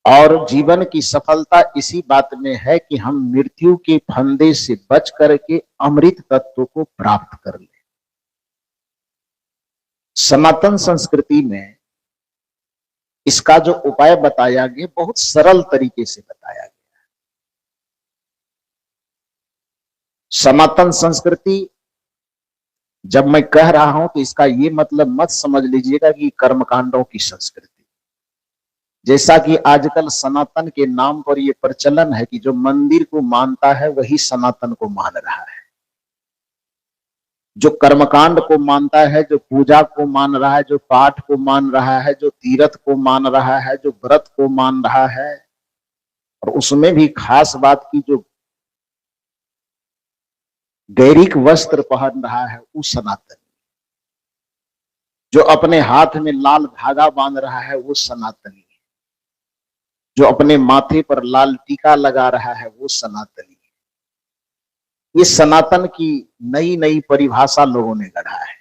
और जीवन की सफलता इसी बात में है कि हम मृत्यु के फंदे से बच करके अमृत तत्व को प्राप्त कर लें। सनातन संस्कृति में इसका जो उपाय बताया गया बहुत सरल तरीके से बताया गया। सनातन संस्कृति जब मैं कह रहा हूं तो इसका ये मतलब मत समझ लीजिएगा कि कर्मकांडों की संस्कृति, जैसा कि आजकल सनातन के नाम पर यह प्रचलन है कि जो मंदिर को मानता है वही सनातन को मान रहा है, जो कर्मकांड को मानता है, जो पूजा को मान रहा है, जो पाठ को मान रहा है, जो तीर्थ को मान रहा है, जो व्रत को मान रहा है, और उसमें भी खास बात की जो गैरिक वस्त्र पहन रहा है वो सनातन, जो अपने हाथ में लाल धागा बांध रहा है वो सनातनी, जो अपने माथे पर लाल टीका लगा रहा है वो सनातनी। इस सनातन की नई नई परिभाषा लोगों ने गढ़ा है।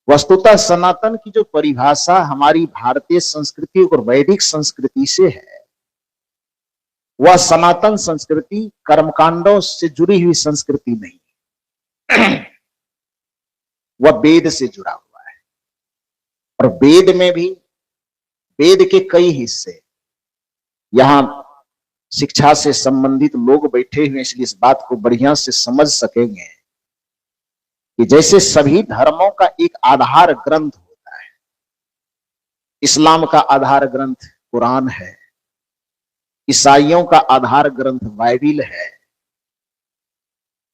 वस्तुतः सनातन की जो परिभाषा हमारी भारतीय संस्कृति और वैदिक संस्कृति से है, वह सनातन संस्कृति कर्मकांडों से जुड़ी हुई संस्कृति नहीं, वह वेद से जुड़ा हुआ है। और वेद में भी वेद के कई हिस्से, यहां शिक्षा से संबंधित लोग बैठे हुए इसलिए इस बात को बढ़िया से समझ सकेंगे कि जैसे सभी धर्मों का एक आधार ग्रंथ होता है, इस्लाम का आधार ग्रंथ कुरान है, ईसाइयों का आधार ग्रंथ बाइबिल है,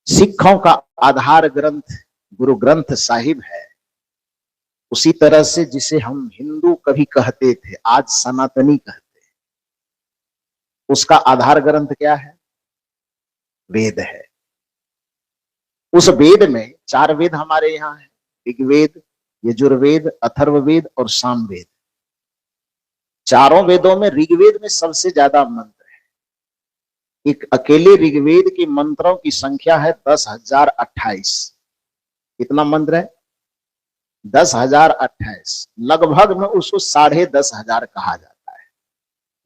सिखों का आधार ग्रंथ गुरु ग्रंथ साहिब है, उसी तरह से जिसे हम हिंदू कभी कहते थे आज सनातनी कहते हैं, उसका आधार ग्रंथ क्या है? वेद है। उस वेद में 4 वेद हमारे यहाँ है, ऋग्वेद, यजुर्वेद, अथर्ववेद और सामवेद। चारों वेदों में ऋग्वेद में सबसे ज्यादा मंत्र है। एक अकेले ऋग्वेद के मंत्रों की संख्या है 10,028। कितना मंत्र है? 10,028। लगभग में उसको 10,500 कहा जाता है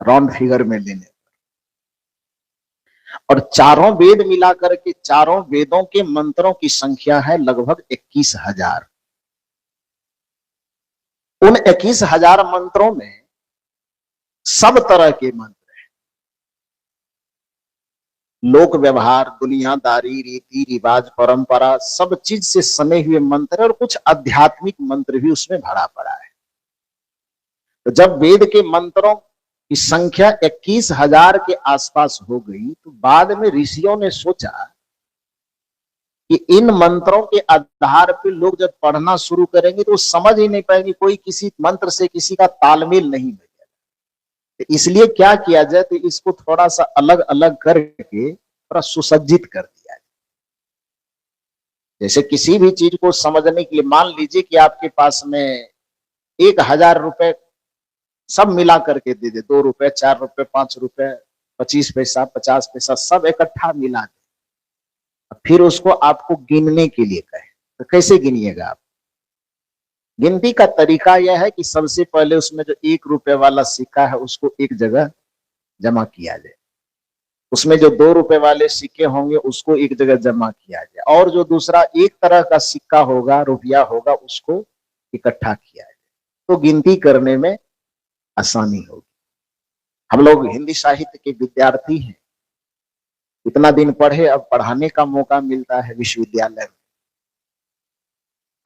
राउंड फिगर में लेने पर। और चारों वेद मिलाकर के चारों वेदों के मंत्रों की संख्या है लगभग 21,000। उन 21,000 मंत्रों में सब तरह के मंत्र हैं। लोक व्यवहार, दुनियादारी, रीति रिवाज, परंपरा, सब चीज से सने हुए मंत्र और कुछ आध्यात्मिक मंत्र भी उसमें भरा पड़ा है। तो जब वेद के मंत्रों की संख्या 21,000 के आसपास हो गई तो बाद में ऋषियों ने सोचा कि इन मंत्रों के आधार पर लोग जब पढ़ना शुरू करेंगे तो समझ ही नहीं पाएंगे, कोई किसी मंत्र से किसी का तालमेल नहीं बनेगा। तो इसलिए क्या किया जाए, तो इसको थोड़ा सा अलग अलग करके थोड़ा सुसज्जित कर दिया जाए। जैसे किसी भी चीज को समझने के लिए मान लीजिए कि आपके पास में 1,000 रुपए सब मिला करके दे दे, 2 रुपए, 4 रुपए, 5 रुपए, 25 पैसा, 50 पैसा सब इकट्ठा मिला दे, फिर उसको आपको गिनने के लिए कहे, तो कैसे गिनिएगा आप? गिनती का तरीका यह है कि सबसे पहले उसमें जो 1 रुपए वाला सिक्का है उसको एक जगह जमा किया जाए, उसमें जो 2 रुपए वाले सिक्के होंगे उसको एक जगह जमा किया जाए, और जो दूसरा एक तरह का सिक्का होगा, रुपया होगा, उसको इकट्ठा किया जाए, तो गिनती करने में आसानी होगी। हम लोग हिंदी साहित्य के विद्यार्थी हैं, इतना दिन पढ़े, अब पढ़ाने का मौका मिलता है विश्वविद्यालय में।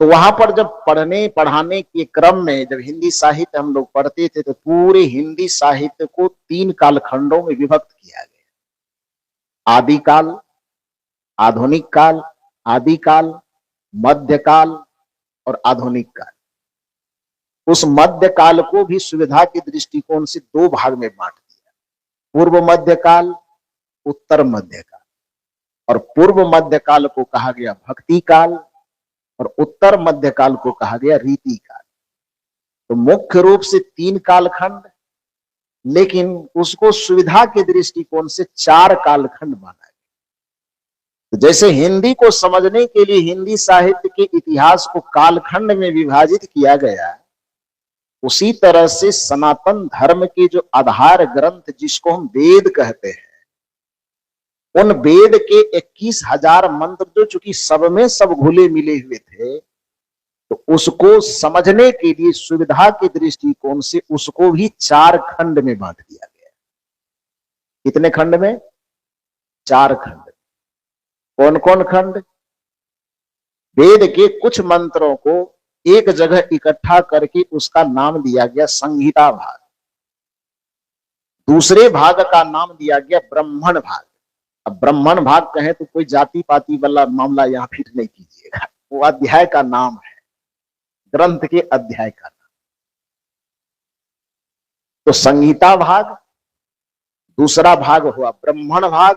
तो वहां पर जब पढ़ाने के क्रम में जब हिंदी साहित्य हम लोग पढ़ते थे तो पूरे हिंदी साहित्य को 3 कालखंडों में विभक्त किया गया। आदिकाल, आधुनिक काल, आदिकाल, मध्यकाल और आधुनिक काल। उस मध्यकाल को भी सुविधा के दृष्टिकोण से 2 भाग में बांट दिया, पूर्व मध्यकाल, उत्तर मध्यकाल। और पूर्व मध्यकाल को कहा गया भक्ति काल और उत्तर मध्यकाल को कहा गया रीति काल। तो मुख्य रूप से 3 कालखंड, लेकिन उसको सुविधा के दृष्टिकोण से 4 कालखंड माना गया। तो जैसे हिंदी को समझने के लिए हिंदी साहित्य के इतिहास को कालखंड में विभाजित किया गया, उसी तरह से सनातन धर्म के जो आधार ग्रंथ जिसको हम वेद कहते हैं, उन वेद के 21,000 मंत्र जो चूंकि सब में सब घुले मिले हुए थे, तो उसको समझने के लिए सुविधा के दृष्टिकोण से उसको भी 4 खंड में बांट दिया गया। कितने खंड में? 4 खंड। कौन कौन खंड? वेद के कुछ मंत्रों को एक जगह इकट्ठा करके उसका नाम दिया गया संहिता भाग। दूसरे भाग का नाम दिया गया ब्राह्मण भाग। अब ब्राह्मण भाग कहें तो कोई जाति पाति वाला मामला यहां फिट नहीं कीजिएगा, वो अध्याय का नाम है, ग्रंथ के अध्याय का नाम। तो संहिता भाग, दूसरा भाग हुआ ब्राह्मण भाग,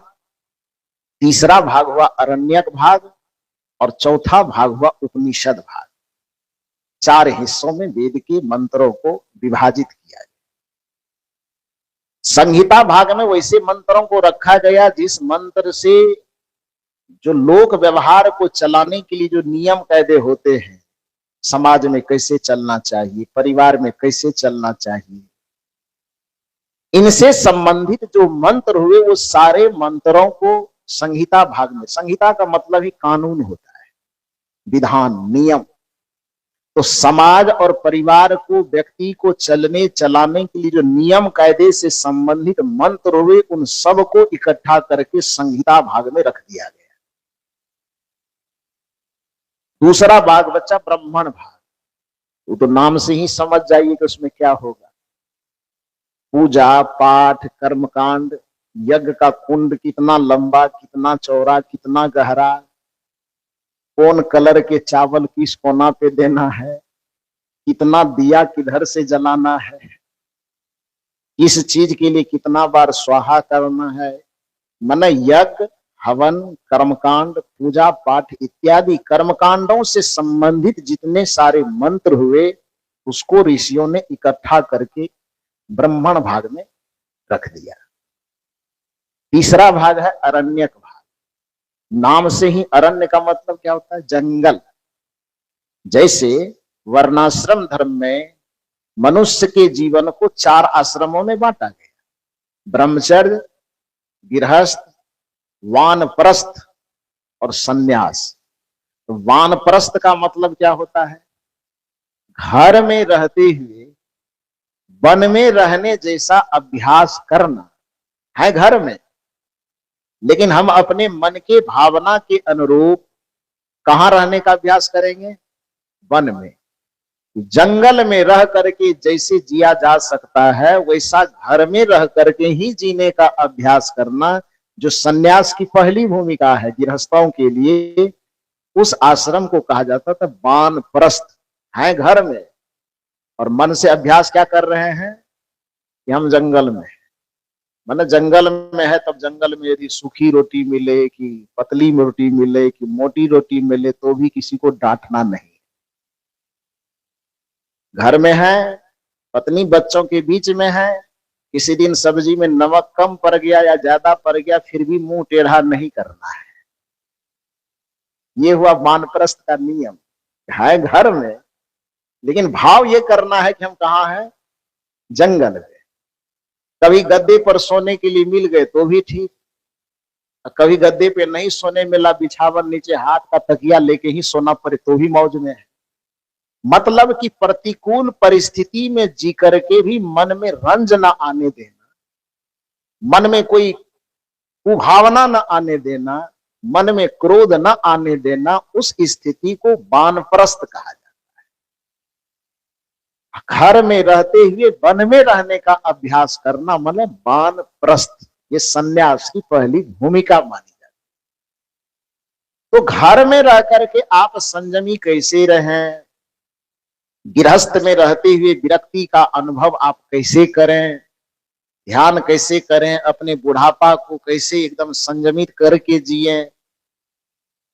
तीसरा भाग हुआ अरण्यक भाग, और चौथा भाग हुआ उपनिषद भाग। 4 हिस्सों में वेद के मंत्रों को विभाजित किया गया। संहिता भाग में वैसे मंत्रों को रखा गया जिस मंत्र से जो लोक व्यवहार को चलाने के लिए जो नियम कायदे होते हैं, समाज में कैसे चलना चाहिए, परिवार में कैसे चलना चाहिए, इनसे संबंधित जो मंत्र हुए वो सारे मंत्रों को संहिता भाग में, संहिता का मतलब ही कानून होता है, विधान, नियम। तो समाज और परिवार को, व्यक्ति को चलने चलाने के लिए जो नियम कायदे से संबंधित मंत्र हुए, उन सब को इकट्ठा करके संहिता भाग में रख दिया गया। दूसरा भाग बच्चा ब्राह्मण भाग। वो तो नाम से ही समझ जाइए कि उसमें क्या होगा। पूजा पाठ, कर्मकांड, यज्ञ का कुंड कितना लंबा, कितना चौड़ा, कितना गहरा, कौन कलर के चावल किस कोना पे देना है, कितना दिया किधर से जलाना है, किस चीज के लिए कितना बार स्वाहा करना है, माने यज्ञ, हवन, कर्मकांड, पूजा पाठ इत्यादि कर्मकांडों से संबंधित जितने सारे मंत्र हुए, उसको ऋषियों ने इकट्ठा करके ब्राह्मण भाग में रख दिया। तीसरा भाग है अरण्यक भाग। नाम से ही अरण्य का मतलब क्या होता है? जंगल। जैसे वर्णाश्रम धर्म में मनुष्य के जीवन को 4 आश्रमों में बांटा गया, ब्रह्मचर्य, गृहस्थ, वानप्रस्थ और सन्यास। तो वानप्रस्थ का मतलब क्या होता है? घर में रहते हुए वन में रहने जैसा अभ्यास करना है घर में, लेकिन हम अपने मन के भावना के अनुरूप कहां रहने का अभ्यास करेंगे? वन में। जंगल में रह करके जैसे जिया जा सकता है, वैसा घर में रह करके ही जीने का अभ्यास करना, जो सन्यास की पहली भूमिका है गृहस्थों के लिए, उस आश्रम को कहा जाता था वानप्रस्थ। है घर में और मन से अभ्यास क्या कर रहे हैं कि हम जंगल में, माने जंगल में है, तब जंगल में यदि सूखी रोटी मिले कि पतली रोटी मिले कि मोटी रोटी मिले तो भी किसी को डांटना नहीं। घर में है, पत्नी बच्चों के बीच में है, किसी दिन सब्जी में नमक कम पड़ गया या ज्यादा पड़ गया, फिर भी मुंह टेढ़ा नहीं करना है। ये हुआ वानप्रस्थ का नियम। है घर में, लेकिन भाव ये करना है कि हम कहाँ हैं? जंगल में। कभी गद्दे पर सोने के लिए मिल गए तो भी ठीक, कभी गद्दे पे नहीं सोने मिला, बिछावन नीचे हाथ का तकिया लेके ही सोना पड़े तो भी मौज में है। मतलब कि प्रतिकूल परिस्थिति में जी करके भी मन में रंज न आने देना, मन में कोई कुभावना न आने देना, मन में क्रोध न आने देना, उस स्थिति को वानप्रस्थ कहा जाता है। घर में रहते हुए वन में रहने का अभ्यास करना माने वानप्रस्थ। ये सन्यास की पहली भूमिका मानी जाती है। तो घर में रह करके आप संयमी कैसे रहें, गृहस्थ में रहते हुए विरक्ति का अनुभव आप कैसे करें, ध्यान कैसे करें, अपने बुढ़ापा को कैसे एकदम संयमित करके जिए,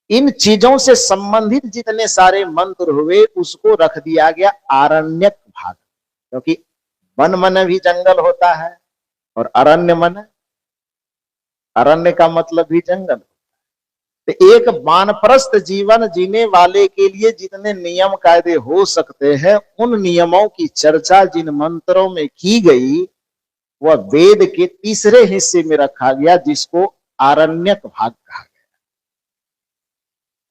इन चीजों से संबंधित जितने सारे मंत्र हुए उसको रख दिया गया आरण्यक भाग। क्योंकि वन मन भी जंगल होता है और अरण्य मन, अरण्य का मतलब भी जंगल। तो एक वानप्रस्थ जीवन जीने वाले के लिए जितने नियम कायदे हो सकते हैं, उन नियमों की चर्चा जिन मंत्रों में की गई वह वेद के तीसरे हिस्से में रखा गया, जिसको आरण्यक भाग कहा गया।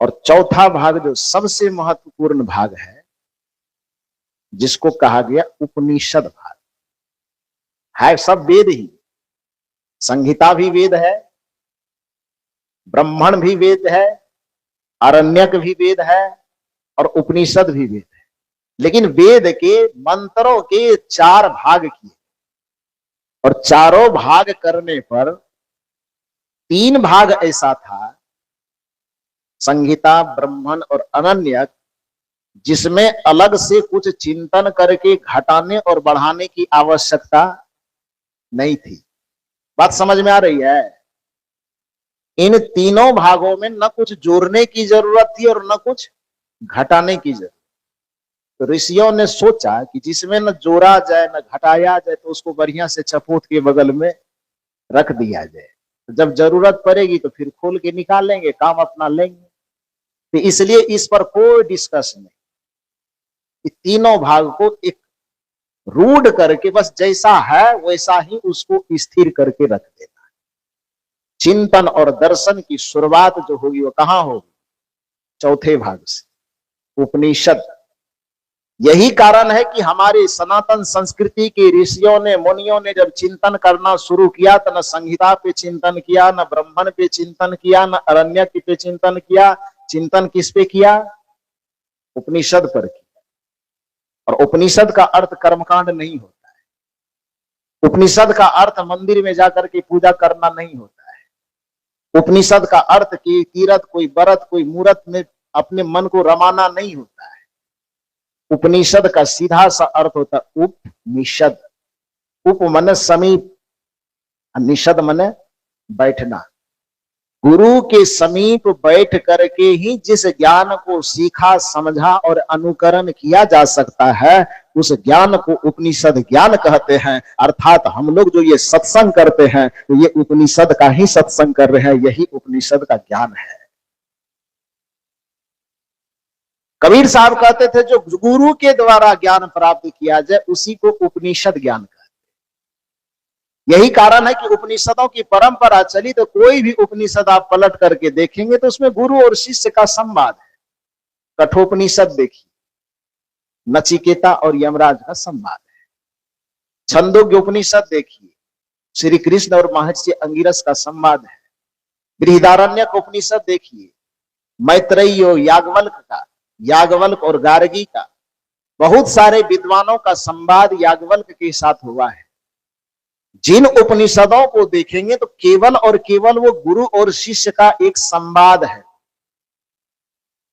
और चौथा भाग जो सबसे महत्वपूर्ण भाग है, जिसको कहा गया उपनिषद भाग, है सब वेद ही। संहिता भी वेद है, ब्राह्मण भी वेद है, आरण्यक भी वेद है, और उपनिषद भी वेद है। लेकिन वेद के मंत्रों के 4 भाग किए, और चारों भाग करने पर 3 भाग ऐसा था, संहिता, ब्राह्मण और आरण्यक, जिसमें अलग से कुछ चिंतन करके घटाने और बढ़ाने की आवश्यकता नहीं थी। बात समझ में आ रही है? इन तीनों भागों में न कुछ जोड़ने की जरूरत थी और न कुछ घटाने की जरूरत। तो ऋषियों ने सोचा कि जिसमें न जोड़ा जाए न घटाया जाए, तो उसको बढ़िया से चपोत के बगल में रख दिया जाए। तो जब जरूरत पड़ेगी तो फिर खोल के निकालेंगे, काम अपना लेंगे। तो इसलिए इस पर कोई डिस्कस नहीं, तीनों भाग को एक रूढ़ करके बस जैसा है वैसा ही उसको स्थिर करके रख देना। चिंतन और दर्शन की शुरुआत जो होगी वो कहां होगी? चौथे भाग से, उपनिषद। यही कारण है कि हमारे सनातन संस्कृति के ऋषियों ने, मुनियों ने जब चिंतन करना शुरू किया तो न संहिता पे चिंतन किया, न ब्राह्मण पे चिंतन किया, न आरण्यक पे चिंतन किया। चिंतन किस पे किया? उपनिषद पर किया। और उपनिषद का अर्थ कर्मकांड नहीं होता है। उपनिषद का अर्थ मंदिर में जाकर के पूजा करना नहीं होता है। उपनिषद का अर्थ कि तीर्थ, कोई व्रत, कोई मूर्त में अपने मन को रमाना नहीं होता है। उपनिषद का सीधा सा अर्थ होता है उपनिषद। उप मन समीप, निषद मन बैठना। गुरु के समीप बैठ करके ही जिस ज्ञान को सीखा, समझा और अनुकरण किया जा सकता है, उस ज्ञान को उपनिषद ज्ञान कहते हैं। अर्थात हम लोग जो ये सत्संग करते हैं, तो ये उपनिषद का ही सत्संग कर रहे हैं, यही उपनिषद का ज्ञान है। कबीर साहब कहते थे, जो गुरु के द्वारा ज्ञान प्राप्त किया जाए उसी को उपनिषद ज्ञान कहते हैं। यही कारण है कि उपनिषदों की परंपरा चली, तो कोई भी उपनिषद आप पलट करके देखेंगे तो उसमें गुरु और शिष्य का संवाद है। कठोपनिषद देखिए, नचिकेता और यमराज का संवाद है। छंदोग्य उपनिषद देखिए, श्री कृष्ण और महर्षि अंगिरस का संवाद है। बृहदारण्यक उपनिषद देखिए, मैत्रेयी, याज्ञवल्क और गार्गी का, बहुत सारे विद्वानों का संवाद याज्ञवल्क के साथ हुआ है। जिन उपनिषदों को देखेंगे तो केवल और केवल वो गुरु और शिष्य का एक संवाद है।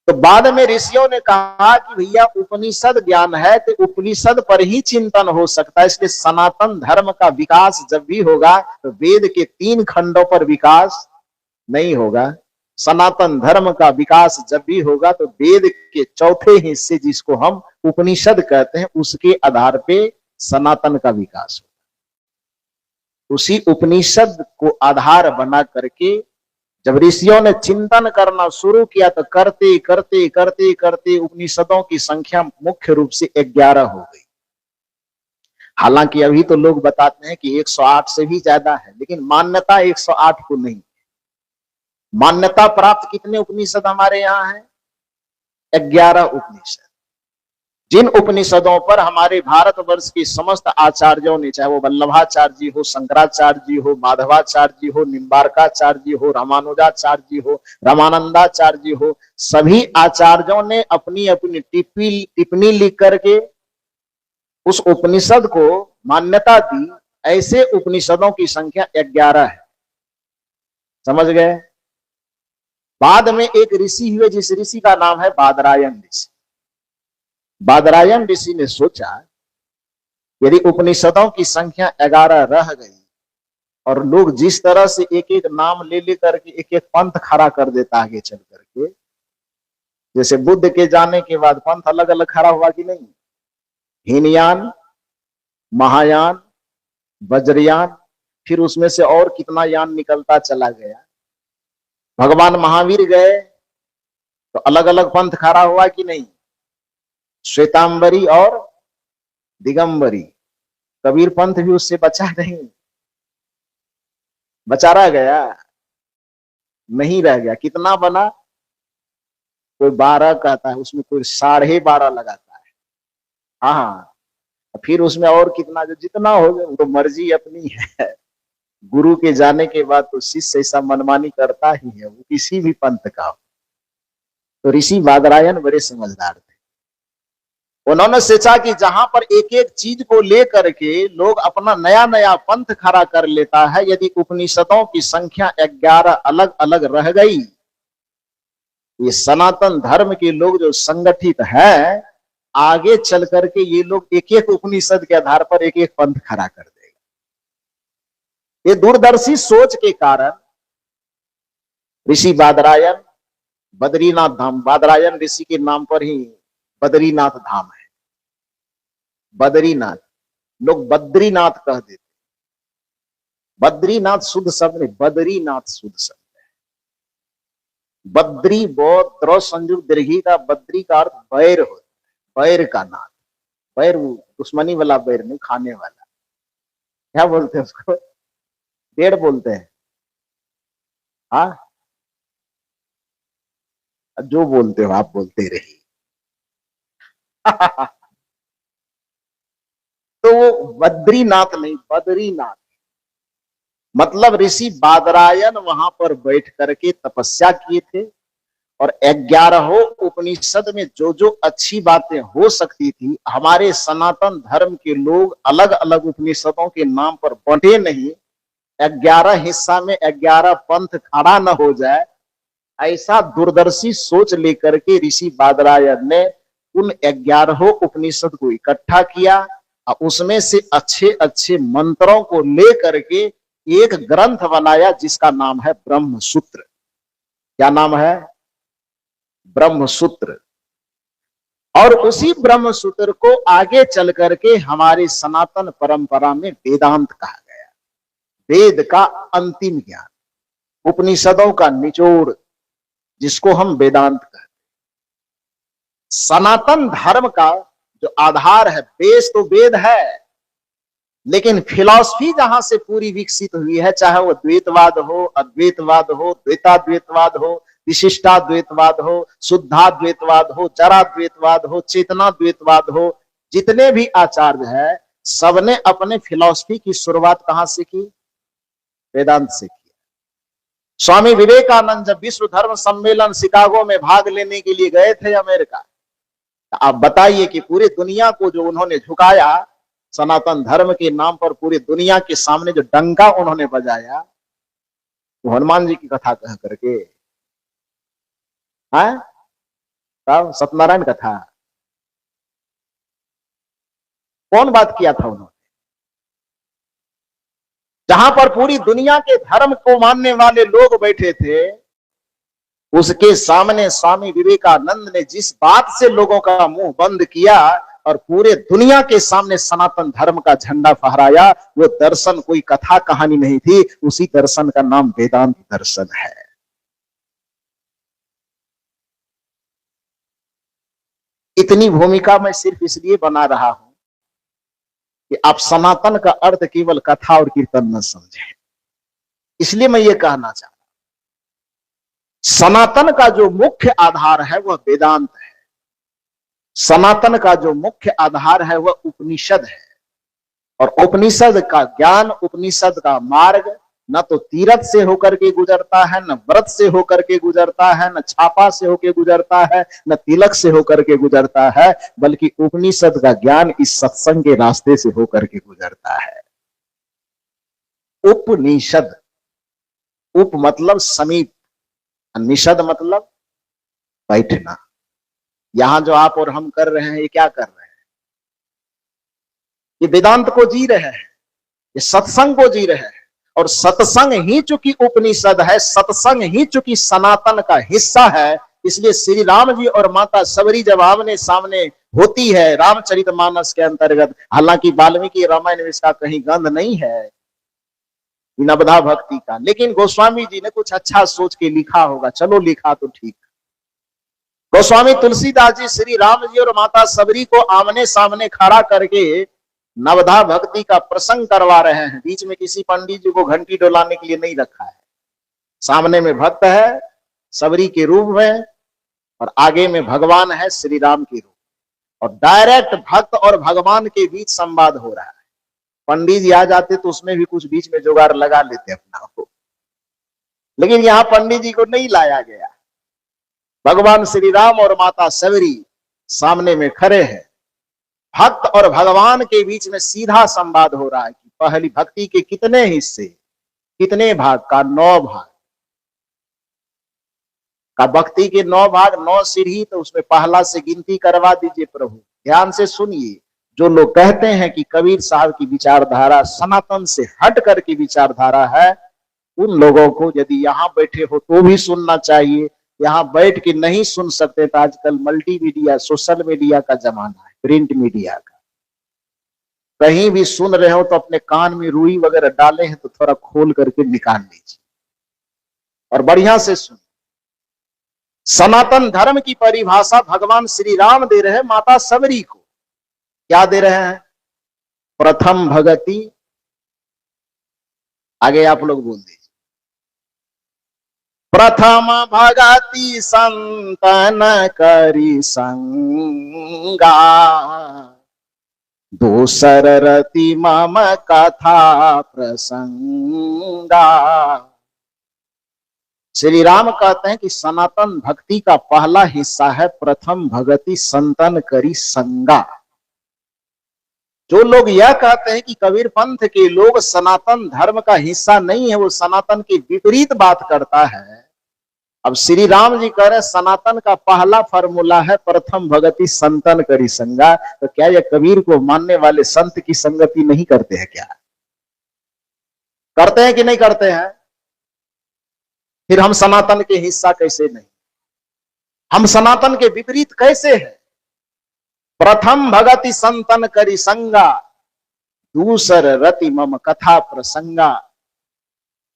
तो बाद में ऋषियों ने कहा कि भैया उपनिषद ज्ञान है तो उपनिषद पर ही चिंतन हो सकता है। इसलिए सनातन धर्म का विकास जब भी होगा तो वेद के 3 खंडों पर विकास नहीं होगा। सनातन धर्म का विकास जब भी होगा तो वेद के चौथे हिस्से, जिसको हम उपनिषद कहते हैं, उसके आधार पे सनातन का विकास होगा। उसी उपनिषद को आधार बना करके जब ऋषियों ने चिंतन करना शुरू किया तो करते करते करते करते उपनिषदों की संख्या मुख्य रूप से 11 हो गई। हालांकि अभी तो लोग बताते हैं कि 108 से भी ज्यादा है, लेकिन मान्यता 108 को नहीं। मान्यता प्राप्त कितने उपनिषद हमारे यहाँ हैं? 11 उपनिषद। जिन उपनिषदों पर हमारे भारतवर्ष के समस्त आचार्यों ने, चाहे वो वल्लभाचार्य जी हो, शंकराचार्य जी हो, माधवाचार्य जी हो, निम्बारकाचार्य जी हो, रामानुजाचार्य जी हो, रामानंदाचार्य जी हो, सभी आचार्यों ने अपनी अपनी टिप्पणी लिख करके उस उपनिषद को मान्यता दी। ऐसे उपनिषदों की संख्या 11 है। समझ गए? बाद में एक ऋषि हुए, जिस ऋषि का नाम है बादरायण ऋषि। बादरायण ऋषि ने सोचा यदि उपनिषदों की संख्या 11 रह गई और लोग जिस तरह से एक एक नाम ले लेकर के एक एक पंथ खड़ा कर देता आगे चल करके, जैसे बुद्ध के जाने के बाद पंथ अलग अलग खड़ा हुआ कि नहीं, हीनयान, महायान, वज्रयान, फिर उसमें से और कितना यान निकलता चला गया। भगवान महावीर गए तो अलग अलग पंथ खड़ा हुआ कि नहीं, श्वेतांबरी और दिगंबरी। कबीर पंथ भी उससे बचा नहीं, बचा रह गया नहीं, रह गया। कितना बना, कोई 12 कहता है, उसमें कोई 12.5 लगाता है। हाँ, फिर उसमें और कितना, जो जितना हो गया, तो मर्जी अपनी है। गुरु के जाने के बाद तो शिष्य ऐसा मनमानी करता ही है, वो किसी भी पंथ का हो। तो ऋषि बादरायन बड़े समझदार थे। उन्होंने सोचा कि जहां पर एक एक चीज को लेकर के लोग अपना नया नया पंथ खड़ा कर लेता है, यदि उपनिषदों की संख्या 11 अलग अलग रह गई, ये सनातन धर्म के लोग जो संगठित है, आगे चल करके ये लोग एक एक उपनिषद के आधार पर एक एक पंथ खड़ा कर देगा। ये दूरदर्शी सोच के कारण ऋषि बादरायन बद्रीनाथ धाम, बादरायन ऋषि के नाम पर ही बद्रीनाथ धाम है। बद्रीनाथ, लोग बद्रीनाथ कह देते, बद्रीनाथ शुद्ध शब्द नहीं, बद्रीनाथ शुद्ध शब्द है। बद्री द्र संयुक्त दीर्घी का बद्री का अर्थ बैर होता है, बैर का नाथ। बैर दुश्मनी वाला बैर नहीं, खाने वाला। क्या बोलते हैं उसको, पेड़ बोलते हैं। हाँ, जो बोलते हो आप बोलते रहिए। तो वो बद्रीनाथ नहीं, बद्रीनाथ मतलब ऋषि बादरायन वहां पर बैठ करके तपस्या किए थे, और 11 उपनिषद में जो जो अच्छी बातें हो सकती थी, हमारे सनातन धर्म के लोग अलग अलग उपनिषदों के नाम पर बंटे नहीं, 11 हिस्सा में 11 पंथ खड़ा न हो जाए, ऐसा दूरदर्शी सोच लेकर के ऋषि बादरायन ने उन 11 उपनिषद को इकट्ठा किया, और उसमें से अच्छे अच्छे मंत्रों को लेकर के एक ग्रंथ बनाया जिसका नाम है ब्रह्मसूत्र। क्या नाम है, ब्रह्मसूत्र। और उसी ब्रह्मसूत्र को आगे चल करके हमारे सनातन परंपरा में वेदांत कहा गया। वेद का अंतिम ज्ञान, उपनिषदों का निचोड़, जिसको हम वेदांत कहते हैं। सनातन धर्म का जो आधार है, बेस तो वेद है, लेकिन फिलॉसफी जहां से पूरी विकसित हुई है, चाहे वो द्वैतवाद हो, अद्वैतवाद हो, द्वैताद्वैतवाद हो, विशिष्टाद्वैतवाद हो, शुद्धाद्वैतवाद हो, जराद्वैतवाद हो, चेतनाद्वैतवाद हो, जितने भी आचार्य हैं, सबने अपने फिलॉसफी की शुरुआत कहां से की, वेदांत से की। स्वामी विवेकानंद जब विश्व धर्म सम्मेलन शिकागो में भाग लेने के लिए गए थे अमेरिका, आप बताइए कि पूरी दुनिया को जो उन्होंने झुकाया, सनातन धर्म के नाम पर पूरी दुनिया के सामने जो डंका उन्होंने बजाया, वो हनुमान जी की कथा कह करके, है सत्यनारायण कथा, कौन बात किया था उन्होंने? जहां पर पूरी दुनिया के धर्म को मानने वाले लोग बैठे थे, उसके सामने स्वामी विवेकानंद ने जिस बात से लोगों का मुंह बंद किया और पूरे दुनिया के सामने सनातन धर्म का झंडा फहराया, वो दर्शन कोई कथा कहानी नहीं थी, उसी दर्शन का नाम वेदांत दर्शन है। इतनी भूमिका मैं सिर्फ इसलिए बना रहा हूं कि आप सनातन का अर्थ केवल कथा और कीर्तन न समझें। इसलिए मैं ये कहना चाहता हूं, सनातन का जो मुख्य आधार है वह वेदांत है। सनातन का जो मुख्य आधार है वह उपनिषद है, और उपनिषद का ज्ञान, उपनिषद का मार्ग न तो तीर्थ से होकर के गुजरता है, न व्रत से होकर के गुजरता है, न छापा से होकर गुजरता है, न तिलक से होकर के गुजरता है, बल्कि उपनिषद का ज्ञान इस सत्संग के रास्ते से होकर के गुजरता है। उपनिषद, उप मतलब समीप, निषद मतलब बैठना। यहां जो आप और हम कर रहे हैं, ये क्या कर रहे हैं? ये वेदांत को जी रहे हैं, ये सत्संग को जी रहे हैं, और सत्संग ही चूंकि उपनिषद है, सत्संग ही चूंकि सनातन का हिस्सा है, इसलिए श्री राम जी और माता सबरी जब आमने सामने होती है रामचरितमानस के अंतर्गत, हालांकि वाल्मीकि रामायण में इसका कहीं गंध नहीं है, नवधा भक्ति का। लेकिन गोस्वामी जी ने कुछ अच्छा सोच के लिखा होगा, चलो लिखा तो ठीक। गोस्वामी तुलसीदास जी श्री राम जी और माता सबरी को आमने सामने खड़ा करके नवधा भक्ति का प्रसंग करवा रहे हैं। बीच में किसी पंडित जी को घंटी डोलाने के लिए नहीं रखा है। सामने में भक्त है सबरी के रूप में और आगे में भगवान है श्री राम के रूप, और डायरेक्ट भक्त और भगवान के बीच संवाद हो रहा है। पंडित जी आ जाते तो उसमें भी कुछ बीच में जुगाड़ लगा लेते अपना को, लेकिन यहां पंडित जी को नहीं लाया गया। भगवान श्री राम और माता सबरी सामने में खड़े हैं, भक्त और भगवान के बीच में सीधा संवाद हो रहा है कि पहली भक्ति के कितने हिस्से, कितने भाग का, 9 भाग का। भक्ति के 9 भाग, 9 सीढ़ी, तो उसमें पहला से गिनती करवा दीजिए प्रभु। ध्यान से सुनिए, जो लोग कहते हैं कि कबीर साहब की विचारधारा सनातन से हट कर की विचारधारा है, उन लोगों को यदि यहाँ बैठे हो तो भी सुनना चाहिए। यहाँ बैठ के नहीं सुन सकते तो आजकल मल्टीमीडिया, सोशल मीडिया का जमाना है, प्रिंट मीडिया का। कहीं भी सुन रहे हो तो अपने कान में रुई वगैरह डाले हैं तो थोड़ा खोल करके निकाल लीजिए और बढ़िया से सुन। सनातन धर्म की परिभाषा भगवान श्री राम दे रहे हैं माता सबरी को। क्या दे रहे हैं? प्रथम भगति। आगे आप लोग बोल दीजिए। प्रथम भगति संतन करी संगा, दूसर रति मम कथा प्रसंगा। श्री राम कहते हैं कि सनातन भक्ति का पहला हिस्सा है प्रथम भगति संतन करी संगा। जो लोग यह कहते हैं कि कबीर पंथ के लोग सनातन धर्म का हिस्सा नहीं है, वो सनातन की विपरीत बात करता है। अब श्री राम जी कह रहे सनातन का पहला फॉर्मूला है प्रथम भगति संतन करी संगा। तो क्या ये कबीर को मानने वाले संत की संगति नहीं करते हैं? क्या करते हैं कि नहीं करते हैं? फिर हम सनातन के हिस्सा कैसे नहीं? हम सनातन के विपरीत कैसे हैं? प्रथम भगति संतन करी संगा, दूसर रति मम कथा प्रसंगा।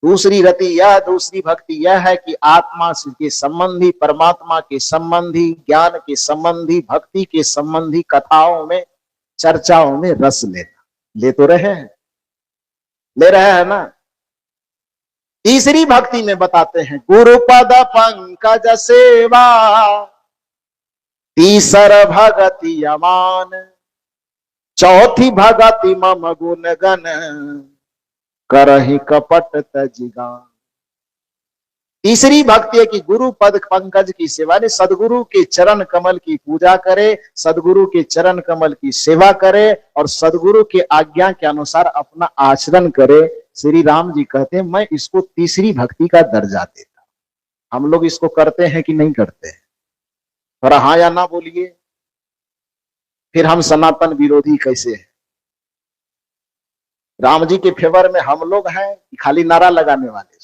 दूसरी रति यह, दूसरी भक्ति यह है कि आत्मा के संबंधी, परमात्मा के संबंधी, ज्ञान के संबंधी, भक्ति के संबंधी कथाओं में, चर्चाओं में रस लेना। ले तो रहे हैं, ले रहे हैं ना। तीसरी भक्ति में बताते हैं गुरुपद पंकज सेवा, तीसर भगति अमान, चौथी भगति मम गुण गण, करहि कपट तजिगान। तीसरी भक्ति है कि गुरु पद पंकज की सेवा, ने सदगुरु के चरण कमल की पूजा करे, सदगुरु के चरण कमल की सेवा करे और सदगुरु के आज्ञा के अनुसार अपना आचरण करे। श्री राम जी कहते हैं मैं इसको तीसरी भक्ति का दर्जा देता। हम लोग इसको करते हैं कि नहीं करते हैं? थोड़ा हाँ या ना बोलिए। फिर हम सनातन विरोधी कैसे हैं? राम जी के फेवर में हम लोग हैं कि खाली नारा लगाने वाले?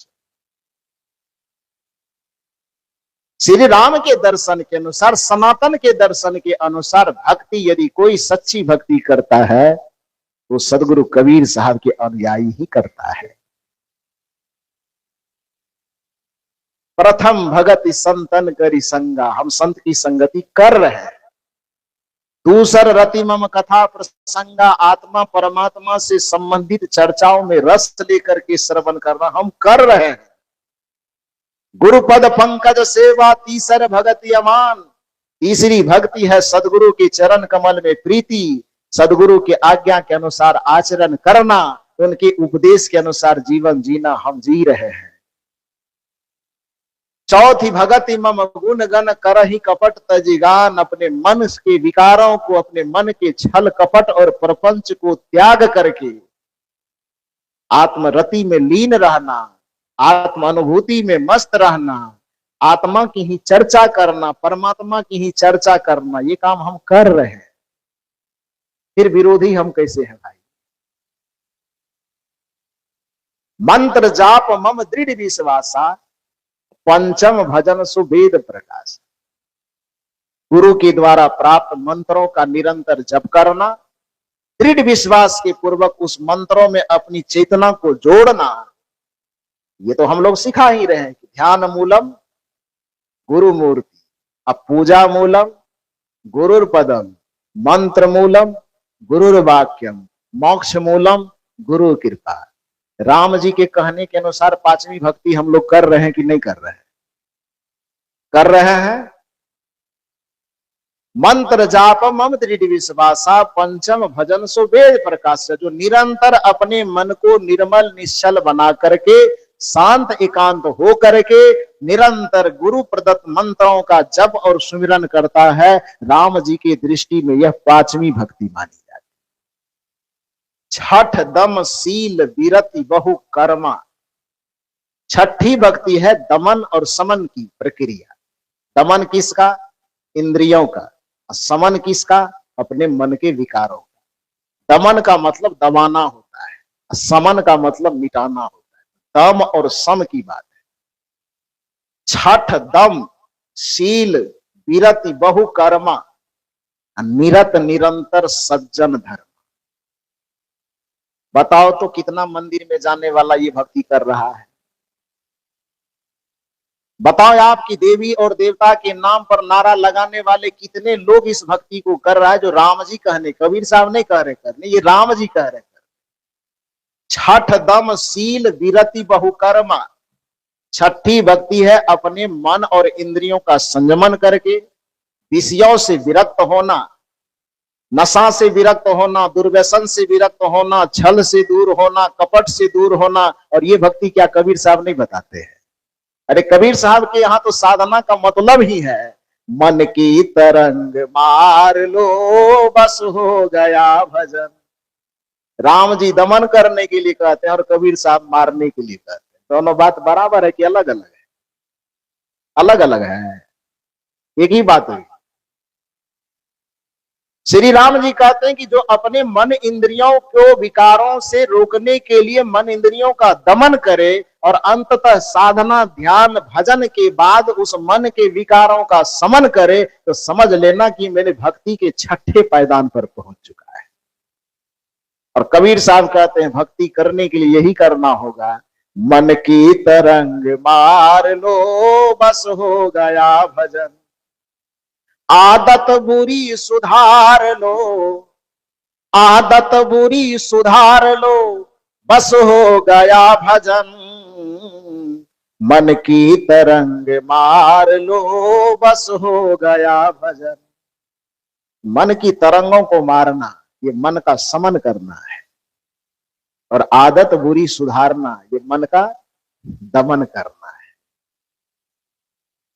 श्री राम के दर्शन के अनुसार, सनातन के दर्शन के अनुसार भक्ति यदि कोई सच्ची भक्ति करता है तो सदगुरु कबीर साहब के अनुयायी ही करता है। प्रथम भगति संतन करी संगा, हम संत की संगति कर रहे हैं। दूसर रति मम कथा प्रसंगा, आत्मा परमात्मा से संबंधित चर्चाओं में रस लेकर के श्रवण करना हम कर रहे हैं। गुरुपद पंकज सेवा, तीसर भगति अमान। तीसरी भक्ति है सदगुरु के चरण कमल में प्रीति, सदगुरु के आज्ञा के अनुसार आचरण करना, उनके उपदेश के अनुसार जीवन जीना हम जी रहे हैं। चौथी भगति मम गुण गण, करहि कपट तजिगान। अपने मन के विकारों को, अपने मन के छल कपट और प्रपंच को त्याग करके आत्मरति में लीन रहना, आत्म अनुभूति में मस्त रहना, आत्मा की ही चर्चा करना, परमात्मा की ही चर्चा करना, ये काम हम कर रहे हैं। फिर विरोधी हम कैसे हैं भाई? मंत्र जाप मम दृढ़ विश्वासा, पंचम भजन सुवेद प्रकाश। गुरु के द्वारा प्राप्त मंत्रों का निरंतर जप करना, दृढ़ विश्वास के पूर्वक उस मंत्रों में अपनी चेतना को जोड़ना, ये तो हम लोग सिखा ही रहे हैं कि ध्यान मूलम गुरु मूर्ति, अब पूजा मूलम गुरुर पदम, मंत्र मूलम गुरुर वाक्यम, मोक्ष मूलम गुरु कृपा। राम जी के कहने के अनुसार पांचवी भक्ति हम लोग कर रहे हैं कि नहीं कर रहे हैं? कर रहे हैं। मंत्र जाप मम दृढ़ विश्वासा, पंचम भजन सो वेद प्रकाश, जो निरंतर अपने मन को निर्मल निश्चल बना करके शांत एकांत हो करके निरंतर गुरु प्रदत्त मंत्रों का जप और सुमिरन करता है, राम जी की दृष्टि में यह पांचवी भक्ति मानी जाती। छठ दम शील विरति बहु कर्मा, छठी भक्ति है दमन और समन की प्रक्रिया। दमन किसका? इंद्रियों का। समन किसका? अपने मन के विकारों का। दमन का मतलब दबाना होता है, समन का मतलब मिटाना होता है। दम और सम की बात है। छठ दम शील विरति बहु कर्मा, निरत निरंतर सज्जन धर्म। बताओ तो कितना मंदिर में जाने वाला ये भक्ति कर रहा है? बताओ आपकी देवी और देवता के नाम पर नारा लगाने वाले कितने लोग इस भक्ति को कर रहा है जो राम जी कहने, कबीर साहब नहीं कह रहे करने, ये राम जी कह रहे करने। छठ दम शील विरति बहु कर्मा, छठी भक्ति है अपने मन और इंद्रियों का संयमन करके विषयों से विरक्त होना, नशा से विरक्त होना, दुर्व्यसन से विरक्त होना, छल से दूर होना, कपट से दूर होना। और ये भक्ति क्या कबीर साहब नहीं बताते हैं? अरे कबीर साहब के यहाँ तो साधना का मतलब ही है मन की तरंग मार लो बस हो गया भजन। राम जी दमन करने के लिए कहते हैं और कबीर साहब मारने के लिए कहते हैं। दोनों बात बराबर है कि अलग अलग है? अलग अलग है, एक ही बात है। श्री राम जी कहते हैं कि जो अपने मन इंद्रियों को विकारों से रोकने के लिए मन इंद्रियों का दमन करे और अंततः साधना ध्यान भजन के बाद उस मन के विकारों का समन करे, तो समझ लेना कि मैंने भक्ति के छठे पायदान पर पहुंच चुका है। और कबीर साहब कहते हैं भक्ति करने के लिए यही करना होगा, मन की तरंग मार लो बस हो गया भजन, आदत बुरी सुधार लो, आदत बुरी सुधार लो बस हो गया भजन, मन की तरंग मार लो बस हो गया भजन। मन की तरंगों को मारना ये मन का समन करना है, और आदत बुरी सुधारना ये मन का दमन करना है।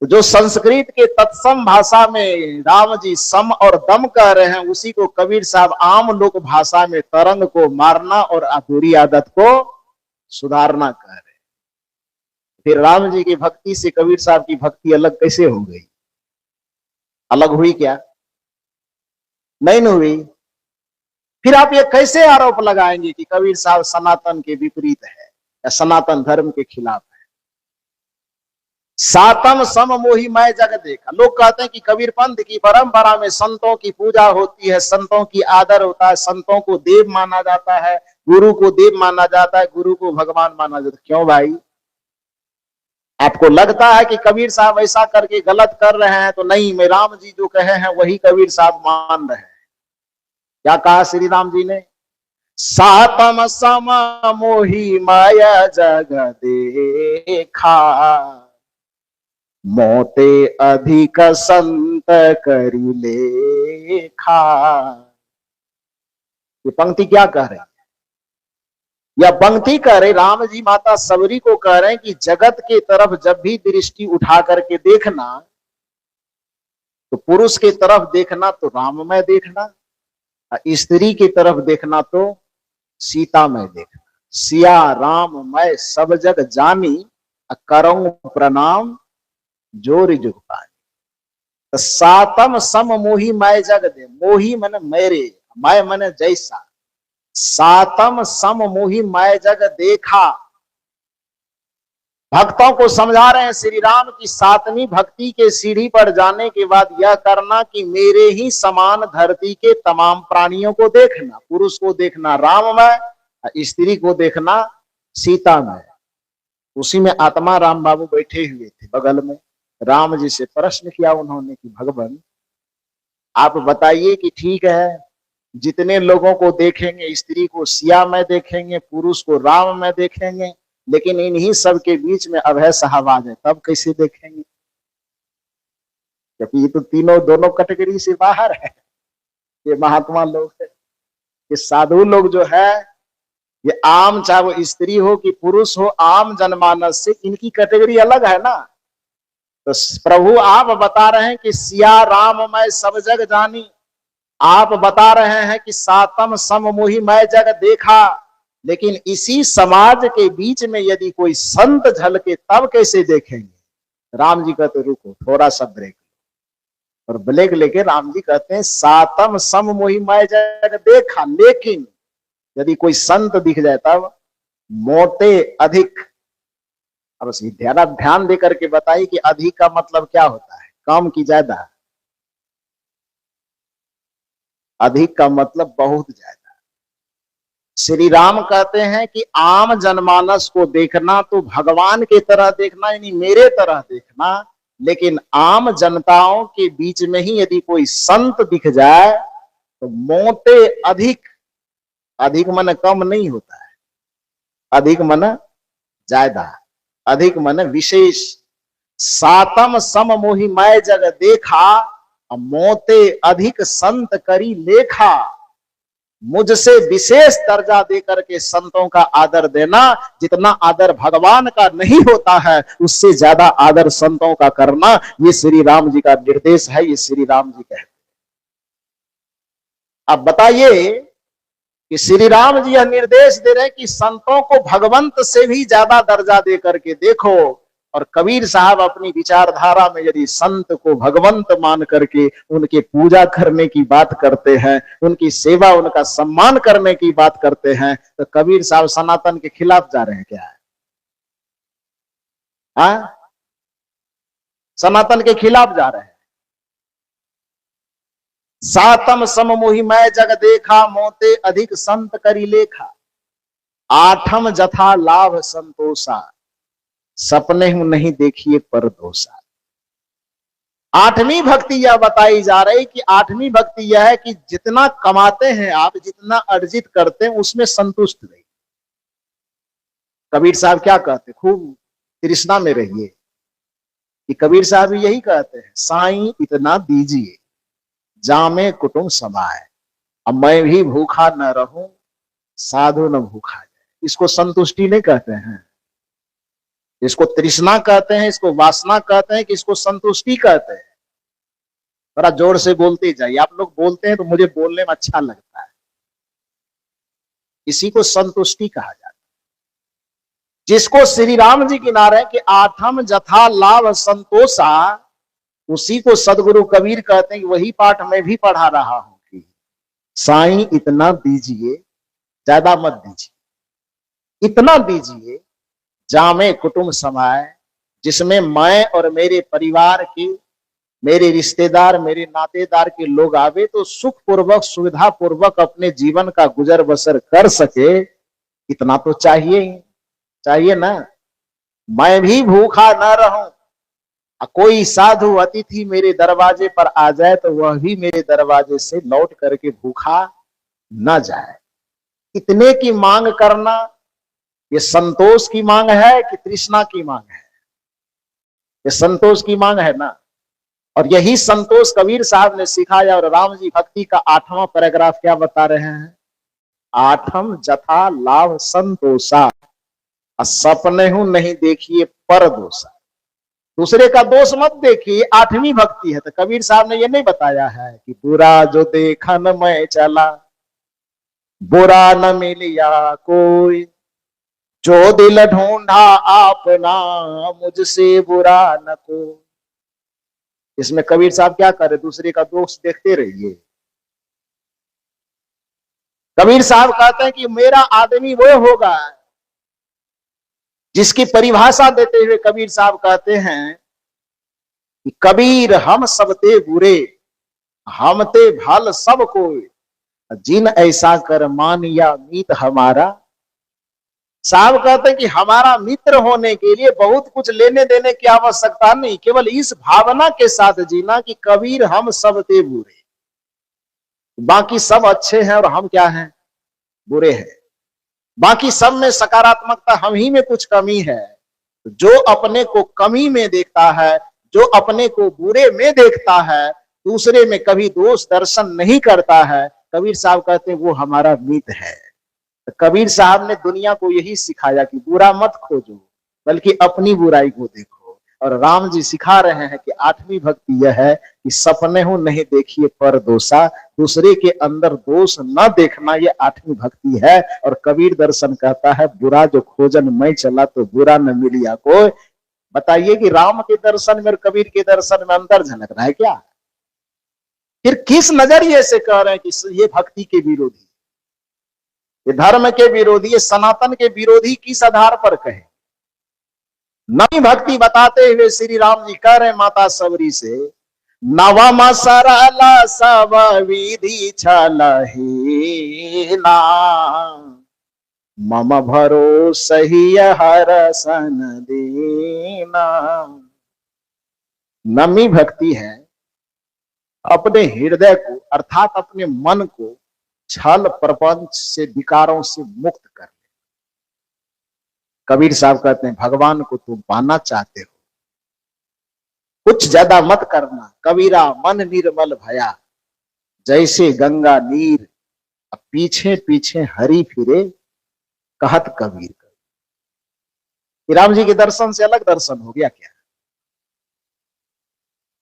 जो संस्कृत के तत्सम भाषा में राम जी सम और दम कह रहे हैं, उसी को कबीर साहब आम लोक भाषा में तरंग को मारना और बुरी आदत को सुधारना कह रहे हैं। फिर राम जी की भक्ति से कबीर साहब की भक्ति अलग कैसे हो गई? अलग हुई क्या? नहीं हुई। फिर आप ये कैसे आरोप लगाएंगे कि कबीर साहब सनातन के विपरीत है या सनातन धर्म के खिलाफ है? सातम सम मोहि मैं जग देखा। लोग कहते हैं कि कबीर पंथ की परंपरा में संतों की पूजा होती है, संतों की आदर होता है, संतों को देव माना जाता है, गुरु को देव माना जाता है, गुरु को भगवान माना जाता है। क्यों भाई? आपको लगता है कि कबीर साहब ऐसा करके गलत कर रहे हैं? तो नहीं, मैं राम जी जो कहे हैं वही कबीर साहब मान रहे हैं। क्या कहा श्री राम जी ने? सातम सम मोहि माया जग देखा, मोते अधिक संत करी लेखा। ये पंक्ति क्या कह रहे हैं? यह पंक्ति कह रहे राम जी माता सबरी को कह रहे हैं कि जगत के तरफ जब भी दृष्टि उठा करके देखना, तो पुरुष के तरफ देखना तो राममय देखना, स्त्री की तरफ देखना तो सीतामय देखना। सिया राम मैं सब जग जानी, करऊं प्रणाम जोर जुग पानी। तो सातम सम मोहि मैं जग दे, मोहि मन मेरे, मैं मन जैसा, सातम सम मोहि मैं जग देखा। भक्तों को समझा रहे हैं श्री राम की सातवीं भक्ति के सीढ़ी पर जाने के बाद यह करना कि मेरे ही समान धरती के तमाम प्राणियों को देखना, पुरुष को देखना राममय, स्त्री को देखना सीतामय। उसी में आत्मा राम बाबू बैठे हुए थे बगल में। राम जी से प्रश्न किया उन्होंने कि भगवान आप बताइए कि ठीक है, जितने लोगों को देखेंगे, स्त्री को सिया में देखेंगे, पुरुष को राम में देखेंगे, लेकिन इन्हीं सब के बीच में अभय सहवाज है, तब कैसे देखेंगे? क्योंकि ये तो तीनों दोनों कैटेगरी से बाहर है। ये महात्मा लोग है, ये साधु लोग जो है, ये आम, चाहे वो स्त्री हो कि पुरुष हो, आम जनमानस से इनकी कैटेगरी अलग है ना। तो प्रभु आप बता रहे हैं कि सिया राम मैं सब जग जानी, आप बता रहे हैं कि सातम सम मोहि मैं जग देखा, लेकिन इसी समाज के बीच में यदि कोई संत झलके तब कैसे देखेंगे? राम जी कहते रुको थोड़ा सा ब्रेक, और ब्रेक लेके राम जी कहते हैं सातम सम मोहि मैं जग देखा, लेकिन यदि कोई संत दिख जाए तब मोटे अधिक। अब ध्यान दे करके बताइए कि अधिक का मतलब क्या होता है, कम की ज्यादा? अधिक का मतलब बहुत ज्यादा। श्री राम कहते हैं कि आम जनमानस को देखना तो भगवान के तरह देखना, यानी मेरे तरह देखना, लेकिन आम जनताओं के बीच में ही यदि कोई संत दिख जाए तो मोटे अधिक, अधिक मन कम नहीं होता है, अधिक मन ज्यादा, अधिक मन विशेष। सातम सम मोहि मैं जग देखा, मोते अधिक संत करी लेखा। मुझसे विशेष दर्जा दे करके संतों का आदर देना, जितना आदर भगवान का नहीं होता है उससे ज्यादा आदर संतों का करना, ये श्री राम जी का निर्देश है, ये श्री राम जी कहते हैं। अब बताइए कि श्री राम जी यह निर्देश दे रहे हैं कि संतों को भगवंत से भी ज्यादा दर्जा दे करके देखो, और कबीर साहब अपनी विचारधारा में यदि संत को भगवंत मान करके उनके पूजा करने की बात करते हैं, उनकी सेवा, उनका सम्मान करने की बात करते हैं, तो कबीर साहब सनातन के खिलाफ जा रहे हैं क्या? हाँ, सनातन के खिलाफ जा रहे हैं। सातम सम मोहि मैं जग देखा, मोते अधिक संत करी लेखा। आठम जथा लाभ संतोषा, सपने हूं नहीं देखिए पर दोषा। आठवीं भक्ति यह बताई जा रही कि आठवीं भक्ति यह है कि जितना कमाते हैं आप, जितना अर्जित करते हैं, उसमें संतुष्ट रहिए। कबीर साहब क्या कहते, खूब तृष्णा में रहिए, कि कबीर साहब यही कहते हैं, साईं इतना दीजिए जामे कुटुंब समाए, अब मैं भी भूखा न रहूं साधु न भूखा जाए। इसको संतुष्टि नहीं कहते हैं, इसको तृष्णा कहते हैं, इसको वासना कहते हैं, कि इसको संतुष्टि कहते हैं। थोड़ा जोर से बोलते जाइए, आप लोग बोलते हैं तो मुझे बोलने में अच्छा लगता है। इसी को संतुष्टि कहा जाता है, जिसको श्री राम जी गिना रहे हैं कि आठम जथा लाभ संतोषा, उसी को सदगुरु कबीर कहते हैं कि वही पाठ मैं भी पढ़ा रहा हूं कि साईं इतना दीजिए, ज्यादा मत दीजिए, इतना दीजिए जामे कुटुंब समाए, जिसमें मैं और मेरे परिवार के, मेरे रिश्तेदार, मेरे नातेदार के लोग आवे तो सुख पूर्वक, सुविधा पूर्वक अपने जीवन का गुजर बसर कर सके। इतना तो चाहिए ना। मैं भी भूखा न रहूं, कोई साधु अतिथि मेरे दरवाजे पर आ जाए तो वह भी मेरे दरवाजे से लौट करके भूखा न जाए। इतने की मांग करना, ये संतोष की मांग है कि तृष्णा की मांग है? ये संतोष की मांग है ना। और यही संतोष कबीर साहब ने सिखाया। और राम जी भक्ति का 8वां पैराग्राफ क्या बता रहे हैं? आठम जथा लाभ संतोषा, सपने हूं नहीं देखिए पर दोषा। दूसरे का दोष मत देखिए, 8वीं भक्ति है। तो कबीर साहब ने ये नहीं बताया है कि बुरा जो देखन मैं चला, बुरा न मिलिया कोई, जो दिल ढूंढा आपना मुझसे बुरा न को। इसमें कबीर साहब क्या करे, दूसरे का दोष देखते रहिए। कबीर साहब कहते हैं कि मेरा आदमी वो होगा, जिसकी परिभाषा देते हुए कबीर साहब कहते हैं कि कबीर हम सब ते बुरे, हम ते भल सब कोई, जिन ऐसा कर मानिया मीत हमारा। साहब कहते हैं कि हमारा मित्र होने के लिए बहुत कुछ लेने देने की आवश्यकता नहीं, केवल इस भावना के साथ जीना कि कबीर हम सब ते बुरे, बाकी सब अच्छे हैं और हम क्या हैं, बुरे हैं। बाकी सब में सकारात्मकता, हम ही में कुछ कमी है। जो अपने को कमी में देखता है, जो अपने को बुरे में देखता है, दूसरे में कभी दोष दर्शन नहीं करता है, कबीर साहब कहते हैं वो हमारा मित्र है। तो कबीर साहब ने दुनिया को यही सिखाया कि बुरा मत खोजो, बल्कि अपनी बुराई को देखो। और राम जी सिखा रहे हैं कि 8वीं भक्ति यह है कि सपने हो नहीं देखिए पर दोषा, दूसरे के अंदर दोष न देखना, ये 8वीं भक्ति है। और कबीर दर्शन कहता है बुरा जो खोजन मैं चला तो बुरा न मिलिया कोई। बताइए कि राम के दर्शन में और कबीर के दर्शन में अंतर झलक रहा है क्या? फिर किस नजरिए से कह रहे हैं कि ये भक्ति के विरोधी, ये धर्म के विरोधी, ये सनातन के विरोधी किस आधार पर कहे? नई भक्ति बताते हुए श्री राम जी कह रहे माता सबरी से, नवम सरला सब विधि छलहीना, मम भरोसा ही हरसन दीना। नमी भक्ति है अपने हृदय को अर्थात अपने मन को छल प्रपंच से, विकारों से मुक्त कर ले। कबीर साहब कहते हैं भगवान को तुम पाना चाहते हो, कुछ ज्यादा मत करना। कबीरा मन निर्मल भया, जैसे गंगा नीर, पीछे पीछे हरि फिरे, कहत कबीर। राम जी के दर्शन से अलग दर्शन हो गया क्या?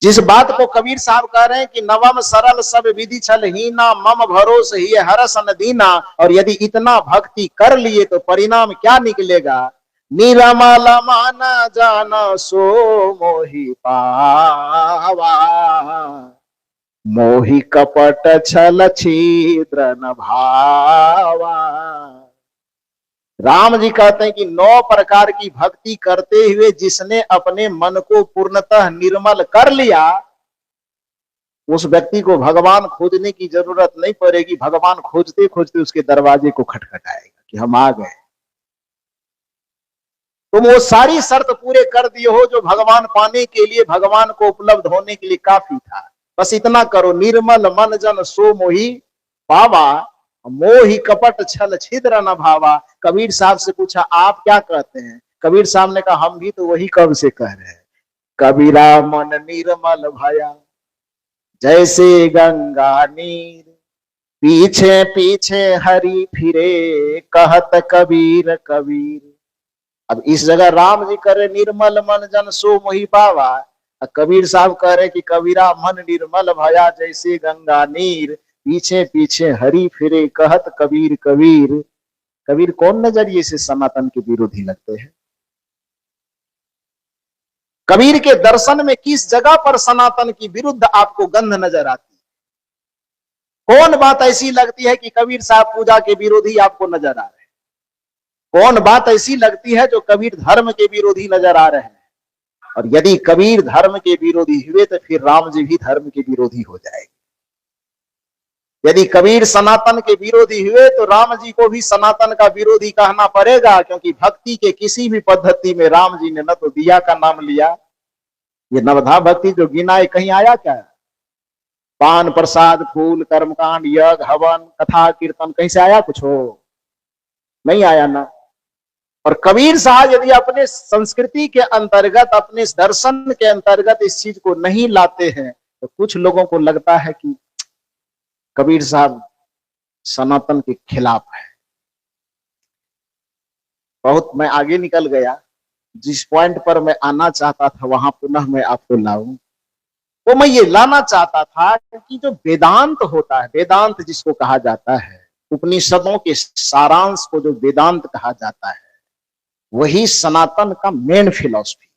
जिस बात को कबीर साहब कह रहे हैं कि नवम सरल सब विधि छल हीना, मम भरोस ही हरसन दीना, और यदि इतना भक्ति कर लिए तो परिणाम क्या निकलेगा? निरमल मान जाना सो मोहि पावा, मोहि कपट छल छिद्र न भावा। राम जी कहते हैं कि 9 प्रकार की भक्ति करते हुए जिसने अपने मन को पूर्णतः निर्मल कर लिया, उस व्यक्ति को भगवान खोजने की जरूरत नहीं पड़ेगी। भगवान खोजते खोजते उसके दरवाजे को खटखटाएगा कि हम आ गए। तुम वो सारी शर्त पूरे कर दिए हो जो भगवान पाने के लिए, भगवान को उपलब्ध होने के लिए काफी था। बस इतना करो, निर्मल मन जन सो मोहि पावा, मोहि कपट छल छिद्र न भावा। कबीर साहब से पूछा आप क्या कहते हैं? कबीर साहब ने कहा हम भी तो वही कब से कह रहे हैं, कबीरा मन निर्मल भया, जैसे गंगा नीर, पीछे पीछे हरि फिरे, कहत कबीर कबीर। अब इस जगह राम जी करे निर्मल मन जन सो मोहि पावा, कबीर साहब कह रहे कि कबीरा मन निर्मल भया, जैसे गंगा नीर, पीछे पीछे हरि फिरे, कहत कबीर कबीर। कबीर कौन नजरिए से सनातन के विरोधी लगते हैं? कबीर के दर्शन में किस जगह पर सनातन की विरुद्ध आपको गंध नजर आती है? कौन बात ऐसी लगती है कि कबीर साहब पूजा के विरोधी आपको नजर आ रहे हैं? कौन बात ऐसी लगती है जो कबीर धर्म के विरोधी नजर आ रहे हैं? और यदि कबीर धर्म के विरोधी हुए तो फिर राम जी भी धर्म के विरोधी हो जाएंगे। यदि कबीर सनातन के विरोधी हुए तो राम जी को भी सनातन का विरोधी कहना पड़ेगा, क्योंकि भक्ति के किसी भी पद्धति में राम जी ने न तो दिया का नाम लिया, ये नवधा भक्ति जो गिनाए कहीं आया क्या? पान प्रसाद फूल कर्मकांड यज्ञ हवन कथा कीर्तन कहीं से आया कुछ हो? नहीं आया ना। और कबीर साहब यदि अपने संस्कृति के अंतर्गत, अपने दर्शन के अंतर्गत इस चीज को नहीं लाते हैं तो कुछ लोगों को लगता है कि कबीर साहब सनातन के खिलाफ है। बहुत मैं आगे निकल गया, जिस पॉइंट पर मैं आना चाहता था वहां पुनः मैं आपको लाऊं। तो मैं ये लाना चाहता था कि जो वेदांत होता है, वेदांत जिसको कहा जाता है, उपनिषदों के सारांश को जो वेदांत कहा जाता है, वही सनातन का मेन फिलॉसफी,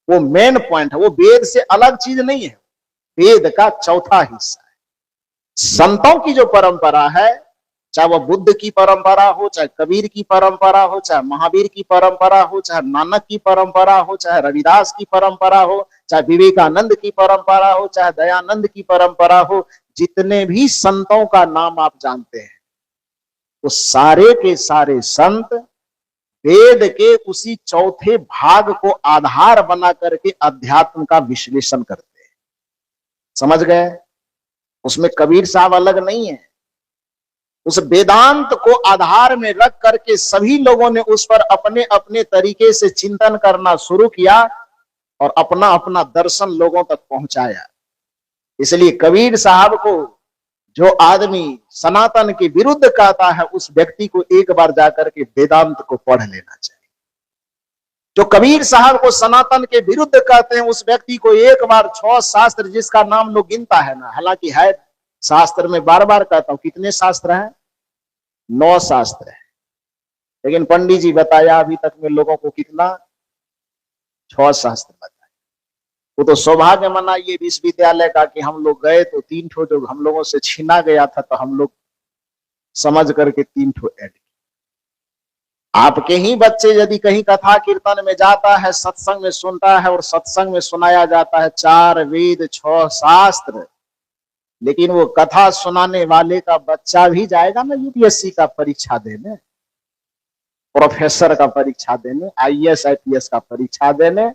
वो मेन पॉइंट है। वो वेद से अलग चीज नहीं है, वेद का चौथा हिस्सा है। संतों की जो परंपरा है, चाहे वह बुद्ध की परंपरा हो, चाहे कबीर की परंपरा हो, चाहे महावीर की परंपरा हो, चाहे नानक की परंपरा हो, चाहे रविदास की परंपरा हो, चाहे विवेकानंद की परंपरा हो, चाहे दयानंद की परंपरा हो, जितने भी संतों का नाम आप जानते हैं, वो सारे के सारे संत वेद के उसी चौथे भाग को आधार बना करके अध्यात्म का विश्लेषण करते हैं। समझ गए? उसमें कबीर साहब अलग नहीं है। उस वेदांत को आधार में रख करके सभी लोगों ने उस पर अपने अपने तरीके से चिंतन करना शुरू किया और अपना अपना दर्शन लोगों तक पहुंचाया। इसलिए कबीर साहब को जो आदमी सनातन के विरुद्ध कहता है, उस व्यक्ति को एक बार जाकर के वेदांत को पढ़ लेना चाहिए। जो कबीर साहब को सनातन के विरुद्ध कहते हैं, उस व्यक्ति को एक बार 6 शास्त्र जिसका नाम लोग गिनता है ना, हालांकि है शास्त्र में, बार बार कहता हूं, कितने शास्त्र हैं? 9 शास्त्र है। लेकिन पंडित जी बताया अभी तक में लोगों को कितना? 6 शास्त्र बताया। वो तो सौभाग्य मना ये विश्वविद्यालय का कि हम लोग गए तो 3 ठो जो हम लोगों से छीना गया था, तो हम लोग समझ करके 3 ठो ऐड किए। आपके ही बच्चे यदि कहीं कथा कीर्तन में जाता है, सत्संग में सुनता है और सत्संग में सुनाया जाता है 4 वेद 6 शास्त्र, लेकिन वो कथा सुनाने वाले का बच्चा भी जाएगा ना यूपीएससी का परीक्षा देने, प्रोफेसर का परीक्षा देने, आईएएस आईपीएस का परीक्षा देने,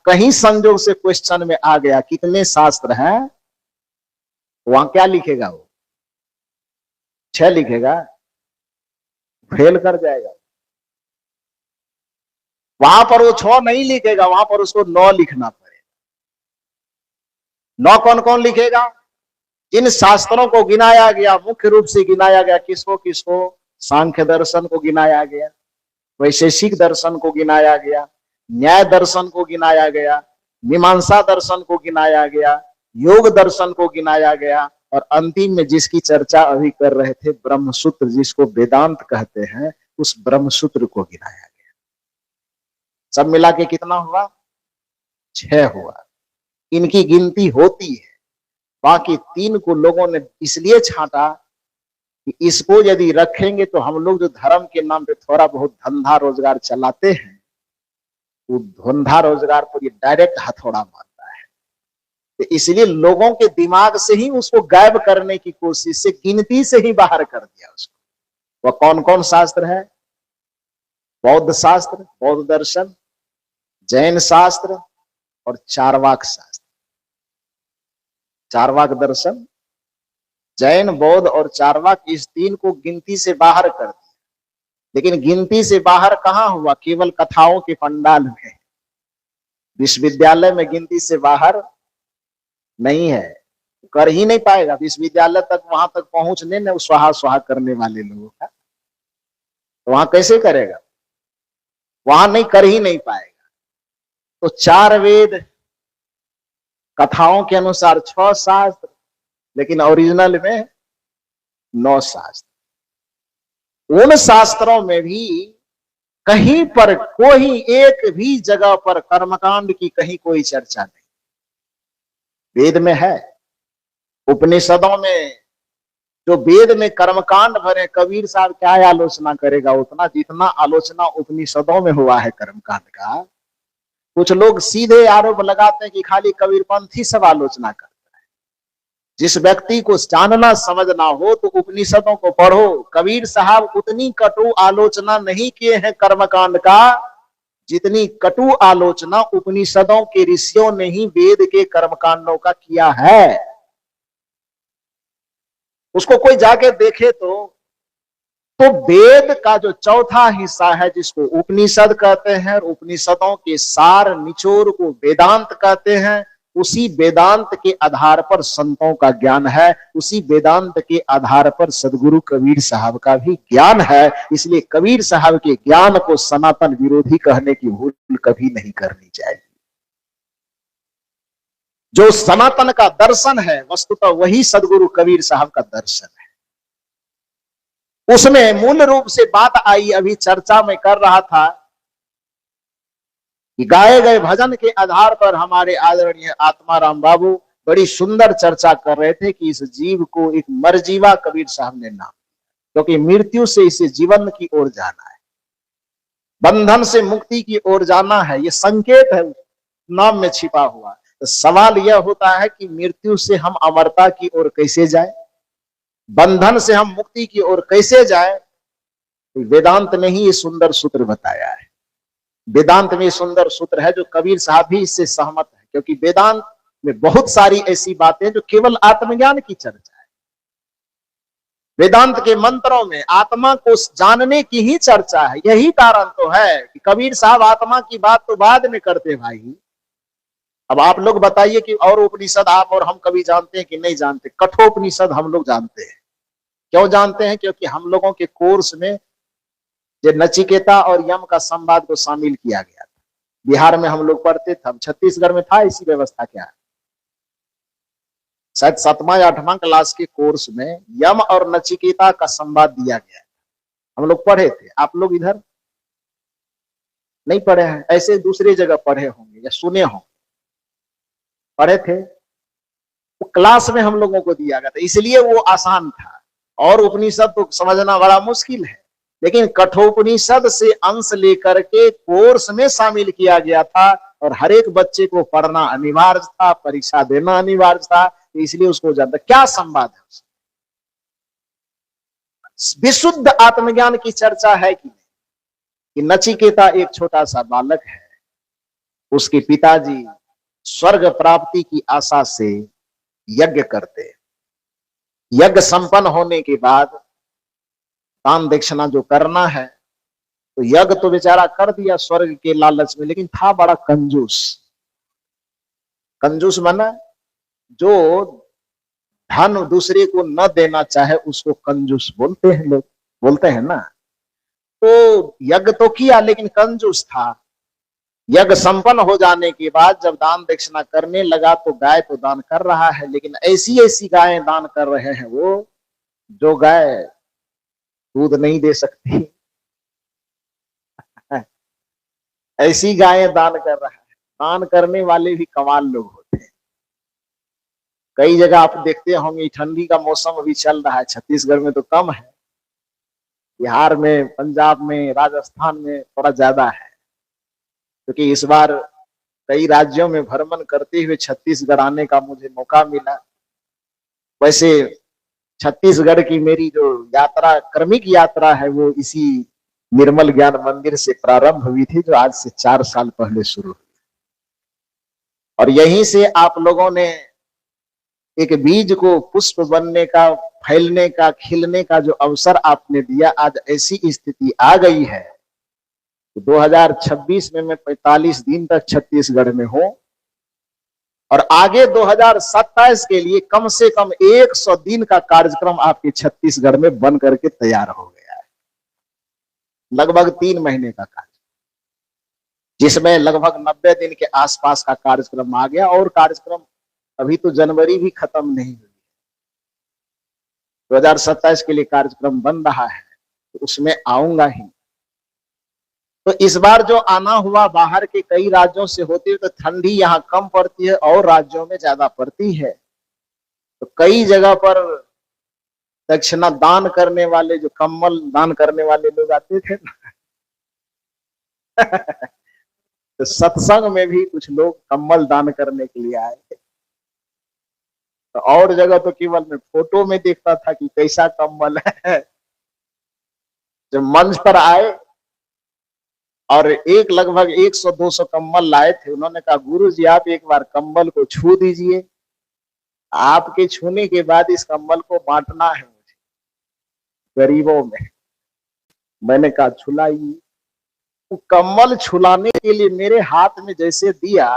कहीं संजोग से क्वेश्चन में आ गया कितने शास्त्र हैं, वहां क्या लिखेगा? वो 6 लिखेगा, फेल कर जाएगा। वहां पर वो 6 नहीं लिखेगा, वहां पर उसको 9 लिखना पड़ेगा। 9 कौन कौन लिखेगा? जिन शास्त्रों को गिनाया गया, मुख्य रूप से गिनाया गया, किसको किसको? सांख्य दर्शन को गिनाया गया, वैशेषिक दर्शन को गिनाया गया, न्याय दर्शन को गिनाया गया, मीमांसा दर्शन को गिनाया गया, योग दर्शन को गिनाया गया, और अंतिम में जिसकी चर्चा अभी कर रहे थे, ब्रह्मसूत्र जिसको वेदांत कहते हैं, उस ब्रह्मसूत्र को गिनाया गया। सब मिला के कितना हुआ? 6 हुआ। इनकी गिनती होती है। बाकी 3 को लोगों ने इसलिए छांटा कि इसको यदि रखेंगे तो हम लोग जो धर्म के नाम पे थोड़ा बहुत धंधा रोजगार चलाते हैं, वो धंधा रोजगार पर ये डायरेक्ट हथौड़ा मारता है। तो इसलिए लोगों के दिमाग से ही उसको गायब करने की कोशिश से गिनती से ही बाहर कर दिया उसको। वह कौन कौन शास्त्र है? बौद्ध शास्त्र, बौद्ध दर्शन, जैन शास्त्र और चारवाक शास्त्र। चारवाक दर्शन, जैन, बौद्ध और चारवाक, इस 3 को गिनती से बाहर कर दिया। लेकिन गिनती से बाहर कहां हुआ? केवल कथाओं के पंडाल में। विश्वविद्यालय में गिनती से बाहर नहीं है, कर ही नहीं पाएगा। विश्वविद्यालय तक, वहां तक पहुंचने में स्वाहा स्वाहा करने वाले लोगों का, तो वहां कैसे करेगा? वहां नहीं, कर ही नहीं पाएगा। तो 4 वेद, कथाओं के अनुसार 6 शास्त्र, लेकिन ओरिजिनल में 9 शास्त्र। उन शास्त्रों में भी कहीं पर कोई एक भी जगह पर कर्मकांड की कहीं कोई चर्चा नहीं। वेद में है, उपनिषदों में जो वेद में कर्मकांड भरे, कबीर साहब क्या आलोचना करेगा उतना, जितना आलोचना उपनिषदों में हुआ है कर्मकांड का। कुछ लोग सीधे आरोप लगाते हैं कि खाली कबीरपंथी सब आलोचना करता है। जिस व्यक्ति को जानना समझना हो तो उपनिषदों को पढ़ो। कबीर साहब उतनी कटु आलोचना नहीं किए हैं कर्मकांड का, जितनी कटु आलोचना उपनिषदों के ऋषियों ने ही वेद के कर्मकांडों का किया है। उसको कोई जाके देखे तो वेद का जो चौथा हिस्सा है, जिसको उपनिषद कहते हैं, उपनिषदों के सार निचोड़ को वेदांत कहते हैं, उसी वेदांत के आधार पर संतों का ज्ञान है, उसी वेदांत के आधार पर सदगुरु कबीर साहब का भी ज्ञान है। इसलिए कबीर साहब के ज्ञान को सनातन विरोधी कहने की भूल कभी नहीं करनी चाहिए। जो सनातन का दर्शन है, वस्तुतः वही सदगुरु कबीर साहब का दर्शन है। उसमें मूल रूप से बात आई, अभी चर्चा में कर रहा था कि गाए गए भजन के आधार पर हमारे आदरणीय आत्माराम बाबू बड़ी सुंदर चर्चा कर रहे थे कि इस जीव को एक मरजीवा कबीर साहब ने नाम, क्योंकि मृत्यु से इसे जीवन की ओर जाना है, बंधन से मुक्ति की ओर जाना है, ये संकेत है नाम में छिपा हुआ। तो सवाल यह होता है कि मृत्यु से हम अमरता की ओर कैसे जाए, बंधन से हम मुक्ति की ओर कैसे जाए? वेदांत ने ही ये सुंदर सूत्र बताया है। वेदांत में सुंदर सूत्र है जो कबीर साहब भी इससे सहमत है, क्योंकि वेदांत में बहुत सारी ऐसी बातें जो केवल आत्मज्ञान की चर्चा है। वेदांत के मंत्रों में आत्मा को जानने की ही चर्चा है। यही कारण तो है कि कबीर साहब आत्मा की बात तो बाद में करते भाई। अब आप लोग बताइए कि और उपनिषद आप और हम कभी जानते हैं कि नहीं जानते? कठोपनिषद हम लोग जानते हैं। क्यों जानते हैं? क्योंकि हम लोगों के कोर्स में जो नचिकेता और यम का संवाद को शामिल किया गया था। बिहार में हम लोग पढ़ते थे, छत्तीसगढ़ में था इसी व्यवस्था क्या है, शायद 7वां या 8वां क्लास के कोर्स में यम और नचिकेता का संवाद दिया गया है। हम लोग पढ़े थे। आप लोग इधर नहीं पढ़े हैं? ऐसे दूसरी जगह पढ़े होंगे या सुने होंगे। पढ़े थे? वो क्लास में हम लोगों को दिया गया था, इसलिए वो आसान था। और उपनिषद तो समझना बड़ा मुश्किल है, लेकिन कठोपनिषद से अंश लेकर के कोर्स में शामिल किया गया था और हर एक बच्चे को पढ़ना अनिवार्य था, परीक्षा देना अनिवार्य था, इसलिए उसको जानता। क्या संवाद है उसमें? विशुद्ध आत्मज्ञान की चर्चा है कि नहीं? कि नचिकेता एक छोटा सा बालक है, उसके पिताजी स्वर्ग प्राप्ति की आशा से यज्ञ करते। यज्ञ संपन्न होने के बाद दान दक्षिणा जो करना है, तो यज्ञ तो बेचारा कर दिया स्वर्ग के लालच में, लेकिन था बड़ा कंजूस। कंजूस माना जो धन दूसरे को न देना चाहे उसको कंजूस बोलते हैं लोग, बोलते हैं ना। तो यज्ञ तो किया लेकिन कंजूस था। यज्ञ संपन्न हो जाने के बाद जब दान दक्षिणा करने लगा तो गाय तो दान कर रहा है, लेकिन ऐसी ऐसी गायें दान कर रहे हैं वो जो गाय दूध नहीं दे सकती। ऐसी गायें दान कर रहा है। दान करने वाले भी कमाल लोग होते हैं। कई जगह आप देखते होंगे, ठंडी का मौसम अभी चल रहा है, छत्तीसगढ़ में तो कम है, बिहार में, पंजाब में, राजस्थान में थोड़ा ज्यादा है, क्योंकि इस बार कई राज्यों में भ्रमण करते हुए छत्तीसगढ़ आने का मुझे मौका मिला। वैसे छत्तीसगढ़ की मेरी जो यात्रा, क्रमिक यात्रा है, वो इसी निर्मल ज्ञान मंदिर से प्रारंभ हुई थी, जो आज से 4 साल पहले शुरू हुई। और यहीं से आप लोगों ने एक बीज को पुष्प बनने का, फैलने का, खिलने का जो अवसर आपने दिया, आज ऐसी स्थिति आ गई है 2026 में मैं 45 दिन तक छत्तीसगढ़ में हूं और आगे 2027 के लिए कम से कम 100 दिन का कार्यक्रम आपके छत्तीसगढ़ में बन करके तैयार हो गया है। लगभग 3 महीने का कार्यक्रम, जिसमें लगभग 90 दिन के आसपास का कार्यक्रम आ गया। और कार्यक्रम अभी तो जनवरी भी खत्म नहीं हुई, 2027 के लिए कार्यक्रम बन रहा है, तो उसमें आऊंगा ही। तो इस बार जो आना हुआ बाहर के कई राज्यों से होती है, तो ठंडी यहाँ कम पड़ती है और राज्यों में ज्यादा पड़ती है। तो कई जगह पर दक्षिणा दान करने वाले, जो कम्बल दान करने वाले लोग आते थे ना तो सत्संग में भी कुछ लोग कम्बल दान करने के लिए आए थे। तो और जगह तो केवल मैं फोटो में देखता था कि कैसा कम्बल है। जब मंच पर आए और एक लगभग 100-200 कंबल लाए थे, उन्होंने कहा गुरु जी आप एक बार कंबल को छू दीजिए, आपके छूने के बाद इस कंबल को बांटना है मुझे गरीबों में। मैंने कहा छुलाइए। तो कंबल छुलाने के लिए मेरे हाथ में जैसे दिया,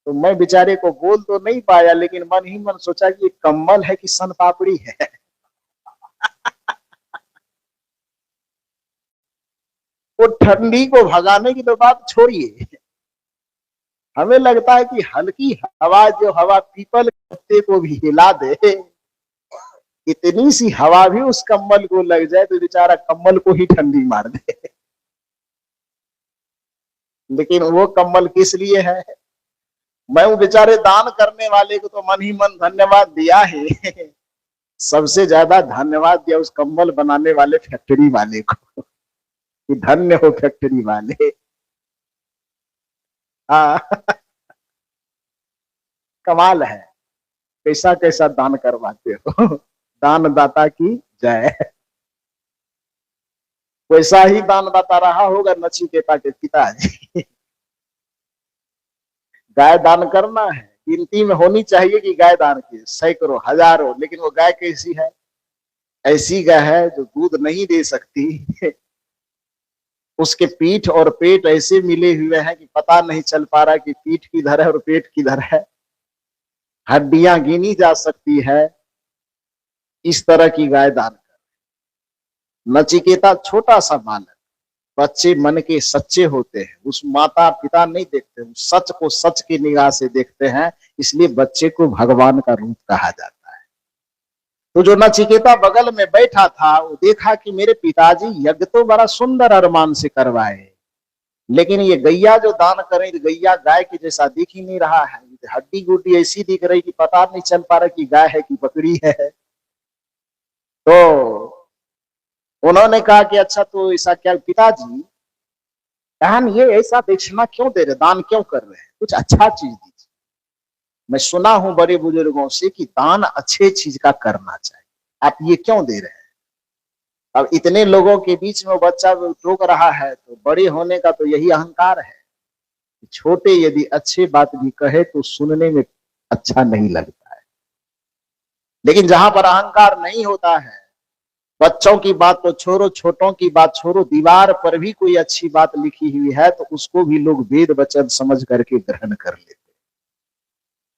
तो मैं बेचारे को बोल तो नहीं पाया, लेकिन मन ही मन सोचा कि ये कंबल है कि सन पापड़ी है। वो ठंडी को भगाने की तो बात छोड़िए, हमें लगता है कि हल्की हवा, जो हवा पीपल के पत्ते को भी हिला दे, इतनी सी हवा भी उस कंबल को लग जाए तो बेचारा कंबल को ही ठंडी मार दे। लेकिन वो कंबल किस लिए है? मैं वो बेचारे दान करने वाले को तो मन ही मन धन्यवाद दिया है, सबसे ज्यादा धन्यवाद दिया उस कंबल बनाने वाले फैक्ट्री वाले को कि धन्य हो फैक्ट्री वाले। हाँ कमाल है, कैसा कैसा दान करवाते हो। दान दाता की जय। वैसा ही दानदाता रहा होगा नचिकेता के पिताजी। गाय दान करना है, गिनती में होनी चाहिए कि गाय दान की सैकड़ों हजारों, लेकिन वो गाय कैसी है? ऐसी गाय है जो दूध नहीं दे सकती। उसके पीठ और पेट ऐसे मिले हुए हैं कि पता नहीं चल पा रहा कि पीठ किधर है और पेट किधर है। हड्डियां गिनी जा सकती है। इस तरह की गाय दान कर। नचिकेता छोटा सा बालक, बच्चे मन के सच्चे होते हैं, उस माता पिता नहीं देखते, उस सच को सच की निगाह से देखते हैं, इसलिए बच्चे को भगवान का रूप कहा जाता है। तो जो नचिकेता बगल में बैठा था, वो देखा कि मेरे पिताजी यज्ञ तो बड़ा सुंदर अरमान से करवाए, लेकिन ये गैया जो दान करें, गैया गाय के जैसा दिख ही नहीं रहा है, हड्डी गुड्डी ऐसी दिख रही कि पता नहीं चल पा रहा कि गाय है कि बकरी है। तो उन्होंने कहा कि अच्छा तो ऐसा क्या पिताजी, बहन ये ऐसा दक्षिणा क्यों दे रहे, दान क्यों कर रहे हैं, कुछ अच्छा चीज दीजिए। मैं सुना हूं बड़े बुजुर्गों से कि दान अच्छे चीज का करना चाहिए, आप ये क्यों दे रहे हैं? अब इतने लोगों के बीच में वो बच्चा टोक रहा है, तो बड़े होने का तो यही अहंकार है। छोटे यदि अच्छे बात भी कहे तो सुनने में अच्छा नहीं लगता है, लेकिन जहां पर अहंकार नहीं होता है, बच्चों की बात तो छोड़ो, छोटों की बात छोड़ो, दीवार पर भी कोई अच्छी बात लिखी हुई है तो उसको भी लोग वेद वचन समझ करके ग्रहण कर लेते।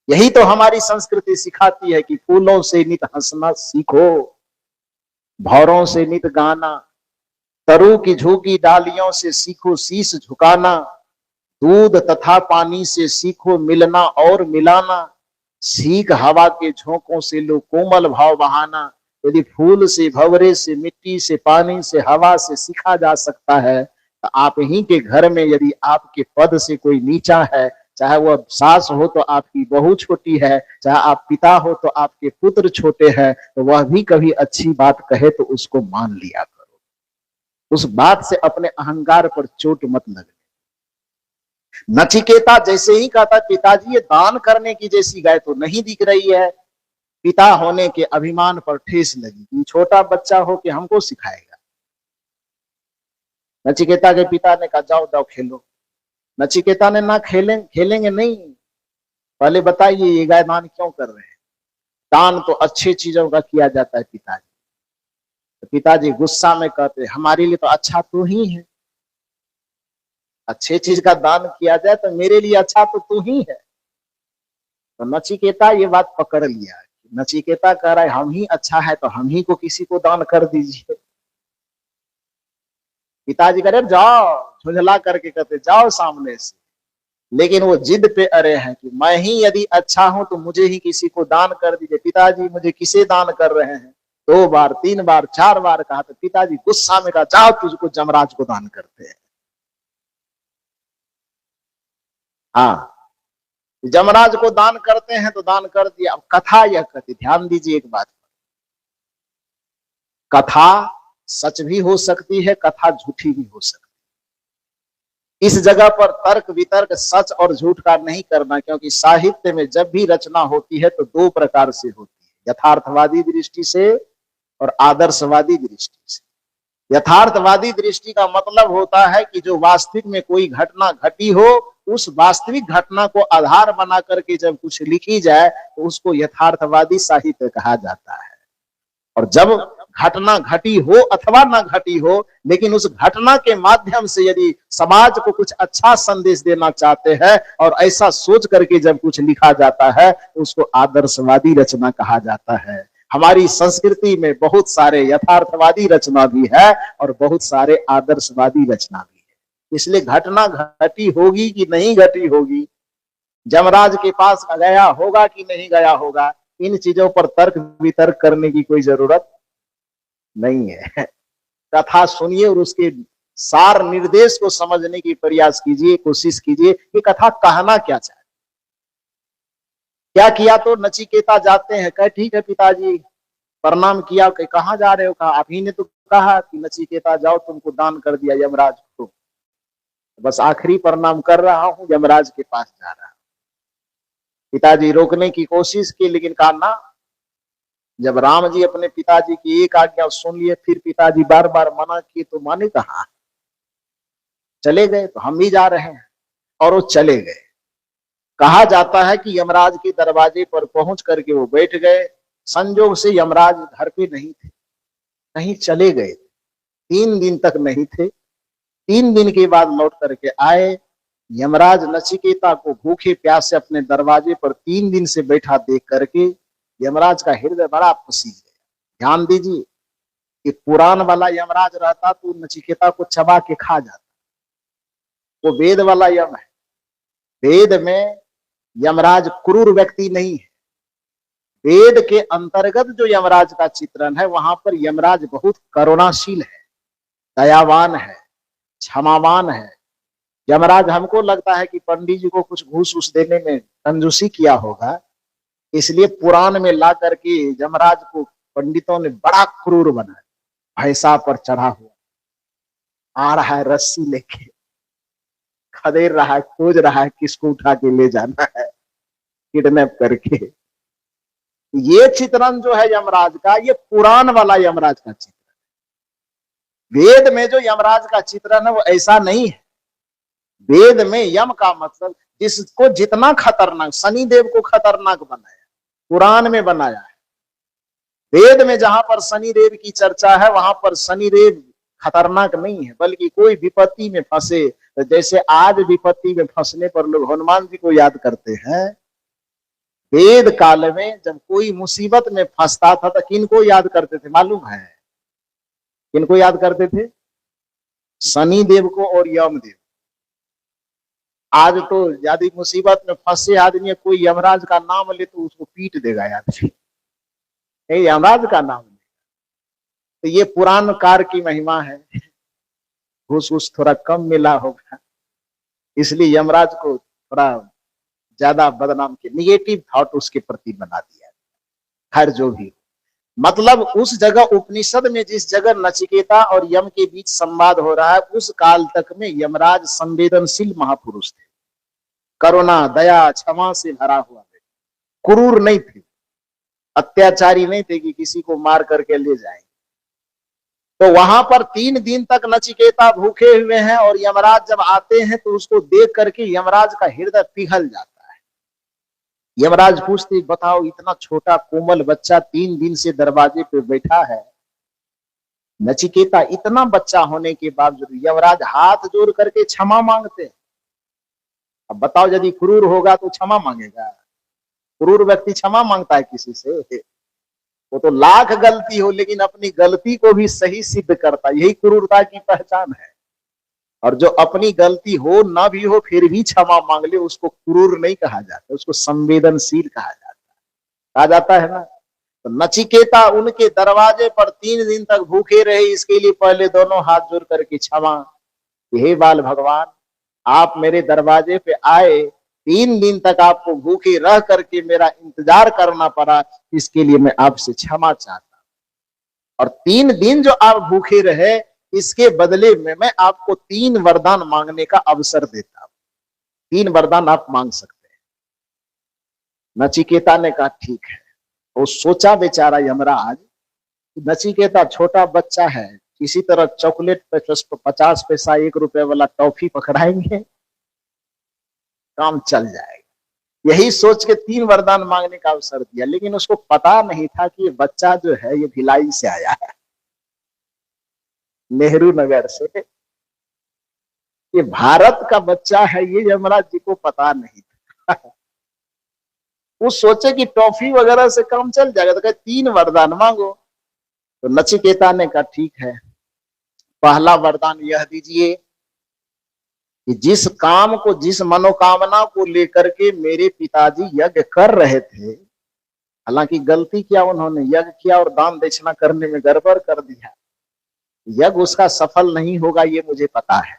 यही तो हमारी संस्कृति सिखाती है कि फूलों से नित हंसना सीखो, भौरों से नित गाना, तरु की झुकी डालियों से सीखो शीश झुकाना, दूध तथा पानी से सीखो मिलना और मिलाना, सीख हवा के झोंकों से लो कोमल भाव बहाना। यदि फूल से, भंवरे से, मिट्टी से, पानी से, हवा से सीखा जा सकता है, तो आप ही के घर में यदि आपके पद से कोई नीचा है, चाहे वह सास हो तो आपकी बहू छोटी है, चाहे आप पिता हो तो आपके पुत्र छोटे हैं, तो वह भी कभी अच्छी बात कहे तो उसको मान लिया करो। उस बात से अपने अहंकार पर चोट मत लगने। नचिकेता जैसे ही कहता पिताजी ये दान करने की जैसी गाय तो नहीं दिख रही है, पिता होने के अभिमान पर ठेस लगी। छोटा बच्चा हो कि हमको सिखाएगा। नचिकेता के पिता ने कहा जाओ जाओ खेलो। नचिकेता ने ना खेलेंगे नहीं, पहले बताइए ये गाय दान क्यों कर रहे हैं? दान तो अच्छे चीजों का किया जाता है पिताजी। तो पिताजी गुस्सा में कहते हमारे लिए तो अच्छा तू ही है, अच्छे चीज का दान किया जाए तो मेरे लिए अच्छा तो तू ही है। तो नचिकेता ये बात पकड़ लिया। नचिकेता कह रहा है हम ही अच्छा है तो हम ही को किसी को दान कर दीजिए। पिताजी कह रहे जाओ, झुंझला करके कहते जाओ सामने से, लेकिन वो जिद पे अड़े हैं कि मैं ही यदि अच्छा हूं तो मुझे ही किसी को दान कर दीजिए। पिताजी मुझे किसे दान कर रहे हैं? 2 बार 3 बार 4 बार कहा तो पिताजी गुस्सा में कहा जाओ तुझको जमराज को दान करते हैं। हाँ, जमराज को दान करते हैं तो दान कर दिया। अब कथा यह कहती, ध्यान दीजिए एक बात, कथा सच भी हो सकती है, कथा झूठी भी हो सकती है। इस जगह पर तर्क वितर्क सच और झूठ का नहीं करना, क्योंकि साहित्य में जब भी रचना होती है तो 2 प्रकार से होती है, यथार्थवादी दृष्टि से और आदर्शवादी दृष्टि से। यथार्थवादी दृष्टि का मतलब होता है कि जो वास्तविक में कोई घटना घटी हो, उस वास्तविक घटना को आधार बना करके जब कुछ लिखी जाए तो उसको यथार्थवादी साहित्य कहा जाता है। और जब घटना घटी हो अथवा ना घटी हो, लेकिन उस घटना के माध्यम से यदि समाज को कुछ अच्छा संदेश देना चाहते हैं और ऐसा सोच करके जब कुछ लिखा जाता है तो उसको आदर्शवादी रचना कहा जाता है। हमारी संस्कृति में बहुत सारे यथार्थवादी रचना भी है और बहुत सारे आदर्शवादी रचना भी है। इसलिए घटना घटी होगी कि नहीं घटी होगी, जमराज के पास गया होगा कि नहीं गया होगा, इन चीजों पर तर्क वितर्क करने की कोई जरूरत नहीं है। कथा सुनिए और उसके सार निर्देश को समझने की प्रयास कीजिए, कोशिश कीजिए कि कथा कहना क्या चाहे। क्या किया तो नचिकेता जाते हैं, कहे ठीक है पिताजी, प्रणाम किया, कहां जा रहे हो? कहा आप ही ने तो कहा कि नचिकेता जाओ तुमको दान कर दिया यमराज को, बस आखिरी प्रणाम कर रहा हूं, यमराज के पास जा रहा हूं। पिताजी रोकने की कोशिश की लेकिन कहा ना, जब राम जी अपने पिताजी की एक आज्ञा सुन लिए, फिर पिताजी बार बार मना किए तो माने कहा, चले गए। तो हम भी जा रहे हैं, और वो चले गए। कहा जाता है कि यमराज के दरवाजे पर पहुंच करके वो बैठ गए। संजोग से यमराज घर पे नहीं थे, कहीं चले गए। 3 दिन तक नहीं थे। 3 दिन के बाद लौट करके आए। यमराज नचिकेता को भूखे प्यासे अपने दरवाजे पर 3 दिन से बैठा देख करके यमराज का हृदय बड़ा पसीज गया। ध्यान दीजिए कि पुराण वाला यमराज रहता तो नचिकेता को चबा के खा जाता। वो वेद वाला यम है। वेद में यमराज क्रूर व्यक्ति नहीं है। वेद के अंतर्गत जो यमराज का चित्रण है, वहां पर यमराज बहुत करुणाशील है, दयावान है, क्षमावान है। यमराज, हमको लगता है कि पंडित जी को कुछ घूस उस देने में कंजूसी किया होगा, इसलिए पुराण में ला करके यमराज को पंडितों ने बड़ा क्रूर बनाया। भैंसा पर चढ़ा हुआ आ रहा है, रस्सी लेके खदेड़ रहा है, खोज रहा है किसको उठा के ले जाना है किडनैप करके। ये चित्रण जो है यमराज का, ये पुराण वाला यमराज का चित्रण। वेद में जो यमराज का चित्रण है वो ऐसा नहीं है। वेद में यम का मतलब जिसको जितना खतरनाक, शनिदेव को खतरनाक बनाया, पुराण में बनाया है। वेद में जहां पर शनिदेव की चर्चा है, वहां पर शनिदेव खतरनाक नहीं है, बल्कि कोई विपत्ति में फंसे, तो जैसे आज विपत्ति में फंसने पर लोग हनुमान जी को याद करते हैं, वेद काल में जब कोई मुसीबत में फंसता था तो किनको याद करते थे मालूम है? किनको याद करते थे? शनिदेव को और यमदेव। आज तो यदि मुसीबत में फंसे आदमी कोई यमराज का नाम ले तो उसको पीट देगा आदमी, यमराज का नाम ले। तो ये पुराण कार की महिमा है। घूस थोड़ा कम मिला होगा, इसलिए यमराज को थोड़ा ज्यादा बदनाम के निगेटिव थॉट उसके प्रति बना दिया। खैर जो भी, मतलब उस जगह उपनिषद में जिस जगह नचिकेता और यम के बीच संवाद हो रहा है, उस काल तक में यमराज संवेदनशील महापुरुष थे, करुणा दया क्षमा से भरा हुआ थे, क्रूर नहीं थे, अत्याचारी नहीं थे कि किसी को मार करके ले जाएंगे। तो वहां पर 3 दिन तक नचिकेता भूखे हुए हैं, और यमराज जब आते हैं तो उसको देख करके यमराज का हृदय पिघल जाता है। यमराज पूछते, बताओ इतना छोटा कोमल बच्चा 3 दिन से दरवाजे पे बैठा है। नचिकेता इतना बच्चा होने के बावजूद यमराज हाथ जोड़ करके क्षमा मांगते। अब बताओ यदि क्रूर होगा तो क्षमा मांगेगा? क्रूर व्यक्ति क्षमा मांगता है किसी से? वो तो लाख गलती हो लेकिन अपनी गलती को भी सही सिद्ध करता, यही क्रूरता की पहचान है। और जो अपनी गलती हो ना भी हो फिर भी क्षमा मांग ले, उसको क्रूर नहीं कहा जाता, उसको संवेदनशील कहा जाता है ना। तो नचिकेता उनके दरवाजे पर 3 दिन तक भूखे रहे, इसके लिए पहले दोनों हाथ जोड़ करके क्षमा, हे बाल भगवान, आप मेरे दरवाजे पे आए, 3 दिन तक आपको भूखे रह करके मेरा इंतजार करना पड़ा, इसके लिए मैं आपसे क्षमा चाहता हूं। और 3 दिन जो आप भूखे रहे, इसके बदले में मैं आपको 3 वरदान मांगने का अवसर देता हूं। 3 वरदान आप मांग सकते हैं। नचिकेता ने कहा ठीक है। वो सोचा बेचारा यमराज, नचिकेता छोटा बच्चा है, किसी तरह चॉकलेट पे 50 पैसा 1 रुपए वाला टॉफी पकड़ाएंगे, काम चल जाएगा। यही सोच के 3 वरदान मांगने का अवसर दिया। लेकिन उसको पता नहीं था कि ये बच्चा जो है ये भिलाई से आया है, नेहरू नगर से, ये भारत का बच्चा है, ये यमराज जी को पता नहीं था। वो सोचे कि टॉफी वगैरह से काम चल जाएगा, तो कहे 3 वरदान मांगो। तो नचिकेता ने कहा ठीक है, पहला वरदान यह दीजिए कि जिस काम को, जिस मनोकामना को लेकर के मेरे पिताजी यज्ञ कर रहे थे, हालांकि गलती किया उन्होंने, यज्ञ किया और दान दक्षिणा करने में गड़बड़ कर दिया, यज्ञ उसका सफल नहीं होगा ये मुझे पता है,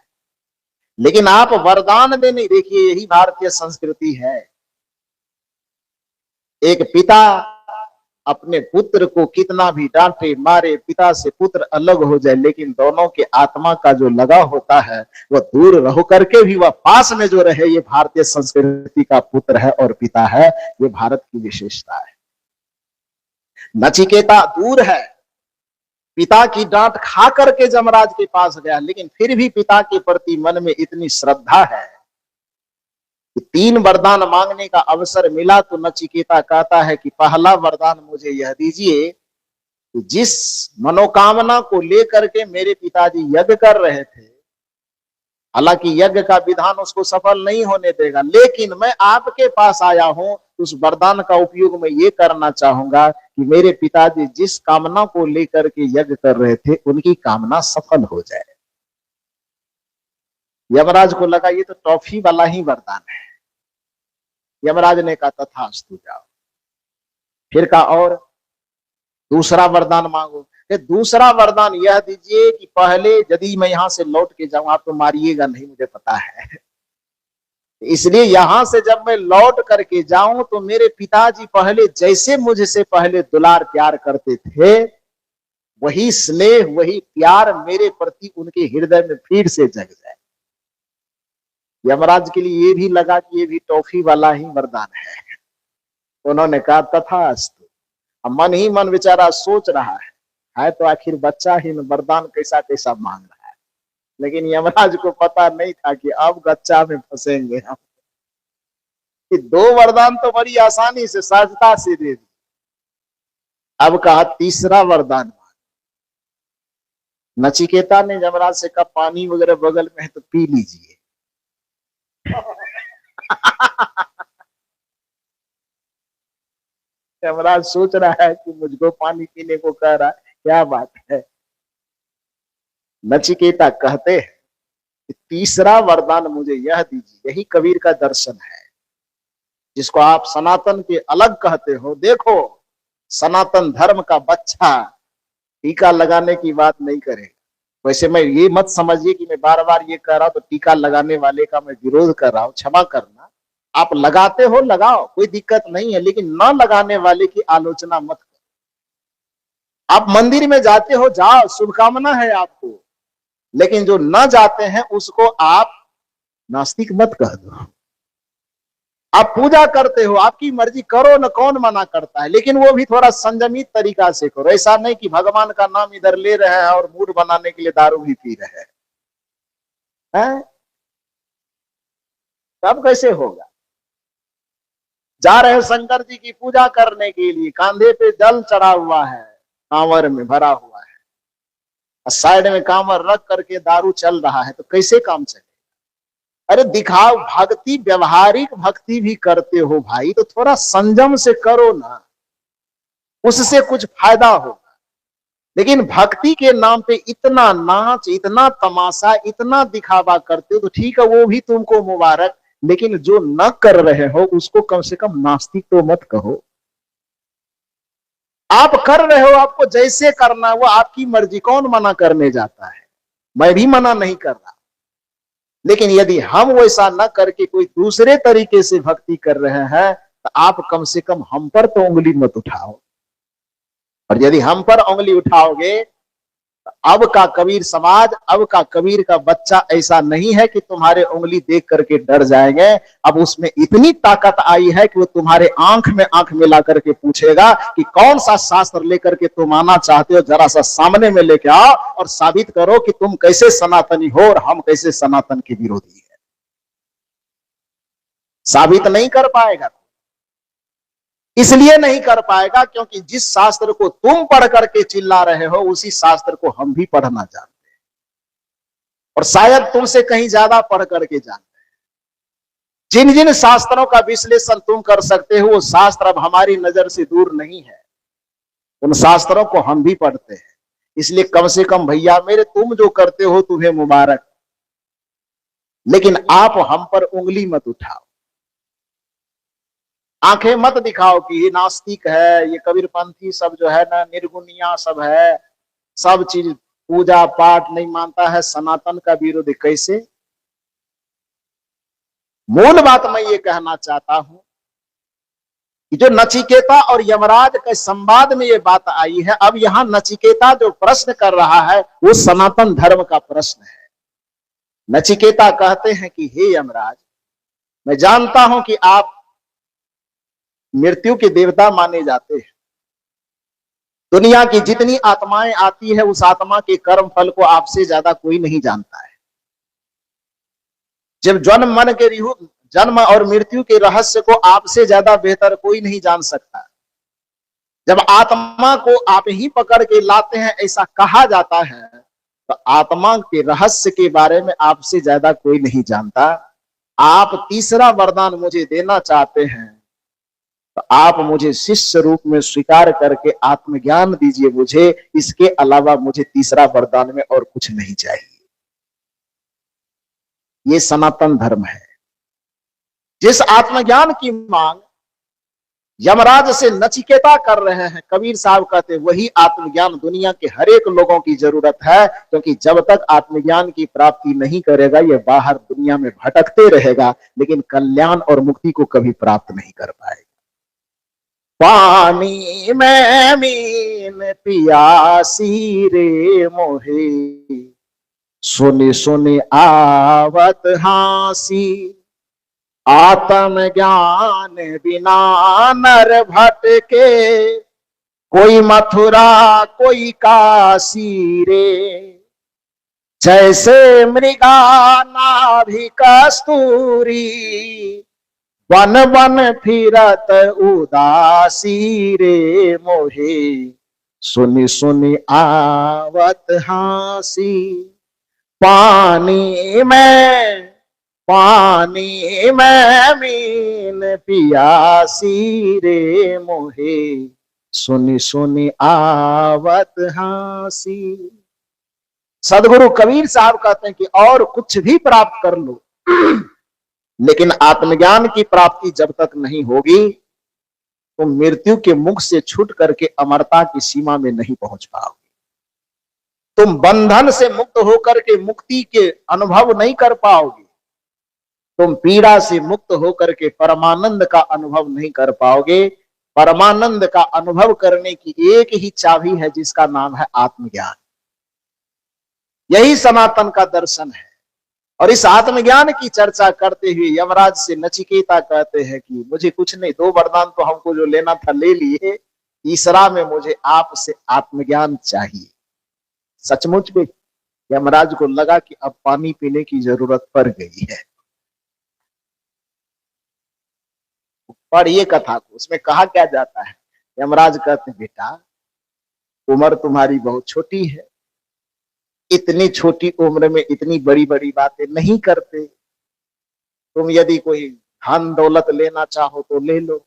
लेकिन आप वरदान देने, देखिए यही भारतीय संस्कृति है। एक पिता अपने पुत्र को कितना भी डांटे मारे, पिता से पुत्र अलग हो जाए, लेकिन दोनों के आत्मा का जो लगाव होता है वह दूर रह करके भी वह पास में जो रहे, ये भारतीय संस्कृति का पुत्र है और पिता है, ये भारत की विशेषता है। नचिकेता दूर है, पिता की डांट खा करके यमराज के पास गया, लेकिन फिर भी पिता के प्रति मन में इतनी श्रद्धा है कि 3 वरदान मांगने का अवसर मिला तो नचिकेता कहता है कि पहला वरदान मुझे यह दीजिए कि जिस मनोकामना को लेकर के मेरे पिताजी यज्ञ कर रहे थे, हालांकि यज्ञ का विधान उसको सफल नहीं होने देगा, लेकिन मैं आपके पास आया हूं, उस वरदान का उपयोग मैं ये करना चाहूंगा कि मेरे पिताजी जिस कामना को लेकर के यज्ञ कर रहे थे उनकी कामना सफल हो जाए। यमराज को लगा ये तो टॉफी वाला ही वरदान है। यमराज ने कहा तथास्तु, जाओ। फिर कहा और दूसरा वरदान मांगो। दूसरा वरदान यह दीजिए कि पहले यदि मैं यहां से लौट के जाऊं, आप तो मारिएगा नहीं मुझे पता है, इसलिए यहां से जब मैं लौट करके जाऊं तो मेरे पिताजी पहले जैसे मुझसे पहले दुलार प्यार करते थे, वही स्नेह वही प्यार मेरे प्रति उनके हृदय में फिर से जग जाए। यमराज के लिए ये भी लगा कि ये भी टॉफी वाला ही वरदान है। उन्होंने कहा तथास्तु। अब मन ही मन बेचारा सोच रहा है तो आखिर बच्चा ही वरदान कैसा कैसा मांग रहा है, लेकिन यमराज को पता नहीं था कि अब गच्चा में फंसेंगे हम। कि 2 वरदान तो बड़ी आसानी से सहजता से दे दी, अब कहा तीसरा वरदान मांग। नचिकेता ने यमराज से कहा पानी वगैरह बगल में है तो पी लीजिए। यमराज सोच रहा है कि मुझको पानी पीने को कह रहा है, क्या बात है। नचिकेता कहते हैं कि तीसरा वरदान मुझे यह दीजिए, यही कबीर का दर्शन है जिसको आप सनातन के अलग कहते हो। देखो सनातन धर्म का बच्चा टीका लगाने की बात नहीं करेगा। वैसे मैं ये मत समझिए कि मैं बार बार ये कह रहा हूं तो टीका लगाने वाले का मैं विरोध कर रहा हूं, क्षमा करना। आप लगाते हो लगाओ, कोई दिक्कत नहीं है, लेकिन न लगाने वाले की आलोचना मत करो। आप मंदिर में जाते हो जाओ, शुभकामना है आपको, लेकिन जो न जाते हैं उसको आप नास्तिक मत कह दो। आप पूजा करते हो, आपकी मर्जी करो, न कौन मना करता है, लेकिन वो भी थोड़ा संयमित तरीका से करो। ऐसा नहीं कि भगवान का नाम इधर ले रहे हैं और मूड बनाने के लिए दारू भी पी रहे हैं। तब कैसे होगा। जा रहे हो शंकर जी की पूजा करने के लिए, कांधे पे जल चढ़ा हुआ है, कांवर में भरा हुआ है, साइड में कांवर रख करके दारू चल रहा है, तो कैसे काम चले। अरे दिखाओ भक्ति, व्यवहारिक भक्ति भी करते हो भाई तो थोड़ा संयम से करो ना, उससे कुछ फायदा होगा। लेकिन भक्ति के नाम पे इतना नाच, इतना तमाशा, इतना दिखावा करते हो तो ठीक है, वो भी तुमको मुबारक, लेकिन जो न कर रहे हो उसको कम से कम नास्तिक तो मत कहो। आप कर रहे हो, आपको जैसे करना वो आपकी मर्जी, कौन मना करने जाता है, मैं भी मना नहीं कर रहा। लेकिन यदि हम वैसा न करके कोई दूसरे तरीके से भक्ति कर रहे हैं तो आप कम से कम हम पर तो उंगली मत उठाओ। और यदि हम पर उंगली उठाओगे तो अब का कबीर समाज, अब का कबीर का बच्चा ऐसा नहीं है कि तुम्हारे उंगली देख करके डर जाएंगे। अब उसमें इतनी ताकत आई है कि वो तुम्हारे आंख में आंख मिला करके पूछेगा कि कौन सा शास्त्र लेकर के तुम आना चाहते हो, जरा सा सामने में लेके आओ और साबित करो कि तुम कैसे सनातनी हो और हम कैसे सनातन के विरोधी है। साबित नहीं कर पाएगा। इसलिए नहीं कर पाएगा क्योंकि जिस शास्त्र को तुम पढ़ करके चिल्ला रहे हो उसी शास्त्र को हम भी पढ़ना जानते हैं, और शायद तुमसे कहीं ज्यादा पढ़ करके जानते हैं। जिन जिन शास्त्रों का विश्लेषण तुम कर सकते हो वो शास्त्र अब हमारी नजर से दूर नहीं है, उन शास्त्रों को हम भी पढ़ते हैं। इसलिए कम से कम भैया मेरे, तुम जो करते हो तुम्हें मुबारक, लेकिन आप हम पर उंगली मत उठाओ, आंखें मत दिखाओ कि ये नास्तिक है, ये कबीरपंथी सब जो है ना निर्गुनिया सब है, सब चीज पूजा पाठ नहीं मानता है, सनातन का विरोधी। कैसे। मूल बात मैं ये कहना चाहता हूं कि जो नचिकेता और यमराज के संवाद में ये बात आई है, अब यहां नचिकेता जो प्रश्न कर रहा है वो सनातन धर्म का प्रश्न है। नचिकेता कहते हैं कि हे यमराज, मैं जानता हूं कि आप मृत्यु के देवता माने जाते हैं, दुनिया की जितनी आत्माएं आती है उस आत्मा के कर्म फल को आपसे ज्यादा कोई नहीं जानता है। जब जन्म और मृत्यु के रहस्य को आपसे ज्यादा बेहतर कोई नहीं जान सकता। जब आत्मा को आप ही पकड़ के लाते हैं ऐसा कहा जाता है, तो आत्मा के रहस्य के बारे में आपसे ज्यादा कोई नहीं जानता। आप तीसरा वरदान मुझे देना चाहते हैं तो आप मुझे शिष्य रूप में स्वीकार करके आत्मज्ञान दीजिए मुझे, इसके अलावा मुझे तीसरा वरदान में और कुछ नहीं चाहिए। ये सनातन धर्म है। जिस आत्मज्ञान की मांग यमराज से नचिकेता कर रहे हैं, कबीर साहब कहते वही आत्मज्ञान दुनिया के हर एक लोगों की जरूरत है, क्योंकि जब तक आत्मज्ञान की प्राप्ति नहीं करेगा ये बाहर दुनिया में भटकते रहेगा, लेकिन कल्याण और मुक्ति को कभी प्राप्त नहीं कर पाएगा। पानी में मीन पियासी रे मोहे, सुनी सुनी आवत हासी, आत्म ज्ञान बिना नर भटके, कोई मथुरा कोई काशी रे, जैसे मृगा नाभि कस्तूरी, वन वन फिरत उदासी रे मोहे, सुनी सुनी आवत हासी। पानी में मीन पियासी रे मोहे, सुनी सुनी आवत हासी। सदगुरु कबीर साहब कहते हैं कि और कुछ भी प्राप्त कर लो, लेकिन आत्मज्ञान की प्राप्ति जब तक नहीं होगी तो मृत्यु के मुख से छूट करके अमरता की सीमा में नहीं पहुंच पाओगे। तुम बंधन से मुक्त होकर के मुक्ति के अनुभव नहीं कर पाओगे। तुम पीड़ा से मुक्त होकर के परमानंद का अनुभव नहीं कर पाओगे। परमानंद का अनुभव करने की एक ही चाबी है, जिसका नाम है आत्मज्ञान। यही सनातन का दर्शन है। और इस आत्मज्ञान की चर्चा करते हुए यमराज से नचिकेता कहते हैं कि मुझे कुछ नहीं, 2 वरदान तो हमको जो लेना था ले लिए, तीसरा में मुझे आपसे आत्मज्ञान चाहिए। सचमुच में यमराज को लगा कि अब पानी पीने की जरूरत पड़ गई है। पढ़िए कथा को, उसमें कहा क्या जाता है। यमराज कहते हैं बेटा उम्र तुम्हारी बहुत छोटी है, इतनी छोटी उम्र में इतनी बड़ी बड़ी बातें नहीं करते। तुम यदि कोई धन दौलत लेना चाहो तो ले लो,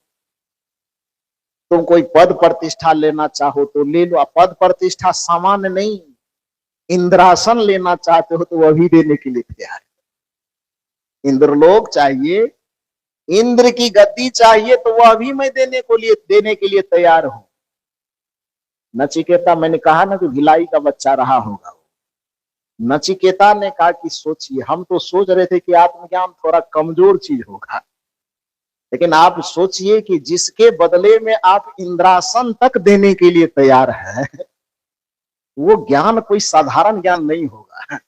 तुम कोई पद प्रतिष्ठा लेना चाहो तो ले लो। पद प्रतिष्ठा सामान्य नहीं, इंद्रासन लेना चाहते हो तो वह भी देने के लिए तैयार है। इंद्रलोक चाहिए, इंद्र की गद्दी चाहिए तो वह भी मैं देने के लिए तैयार हूं। नचिकेता, मैंने कहा ना कि भिलाई का बच्चा रहा होगा। नचिकेता ने कहा कि सोचिए, हम तो सोच रहे थे कि आत्मज्ञान थोड़ा कमजोर चीज होगा, लेकिन आप सोचिए कि जिसके बदले में आप इंद्रासन तक देने के लिए तैयार है, वो ज्ञान कोई साधारण ज्ञान नहीं होगा।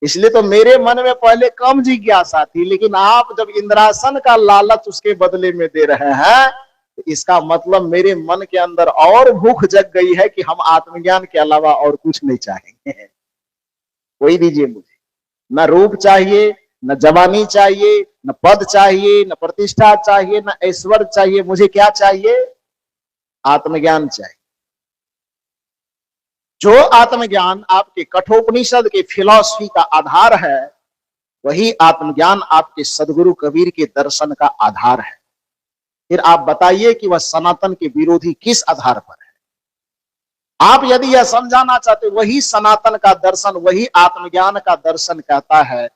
इसलिए तो मेरे मन में पहले कम जिज्ञासा थी, लेकिन आप जब इंद्रासन का लालच उसके बदले में दे रहे हैं, तो इसका मतलब मेरे मन के अंदर और भूख जग गई है कि हम आत्मज्ञान के अलावा और कुछ नहीं चाहेंगे। कोई दीजिए मुझे, न रूप चाहिए, न जवानी चाहिए, न पद चाहिए, न प्रतिष्ठा चाहिए, न ऐश्वर्य चाहिए। मुझे क्या चाहिए? आत्मज्ञान चाहिए। जो आत्मज्ञान आपके कठोपनिषद के फिलॉसफी का आधार है, वही आत्मज्ञान आपके सदगुरु कबीर के दर्शन का आधार है। फिर आप बताइए कि वह सनातन के विरोधी किस आधार पर है। आप यदि यह समझाना चाहते, वही सनातन का दर्शन, वही आत्मज्ञान का दर्शन कहता है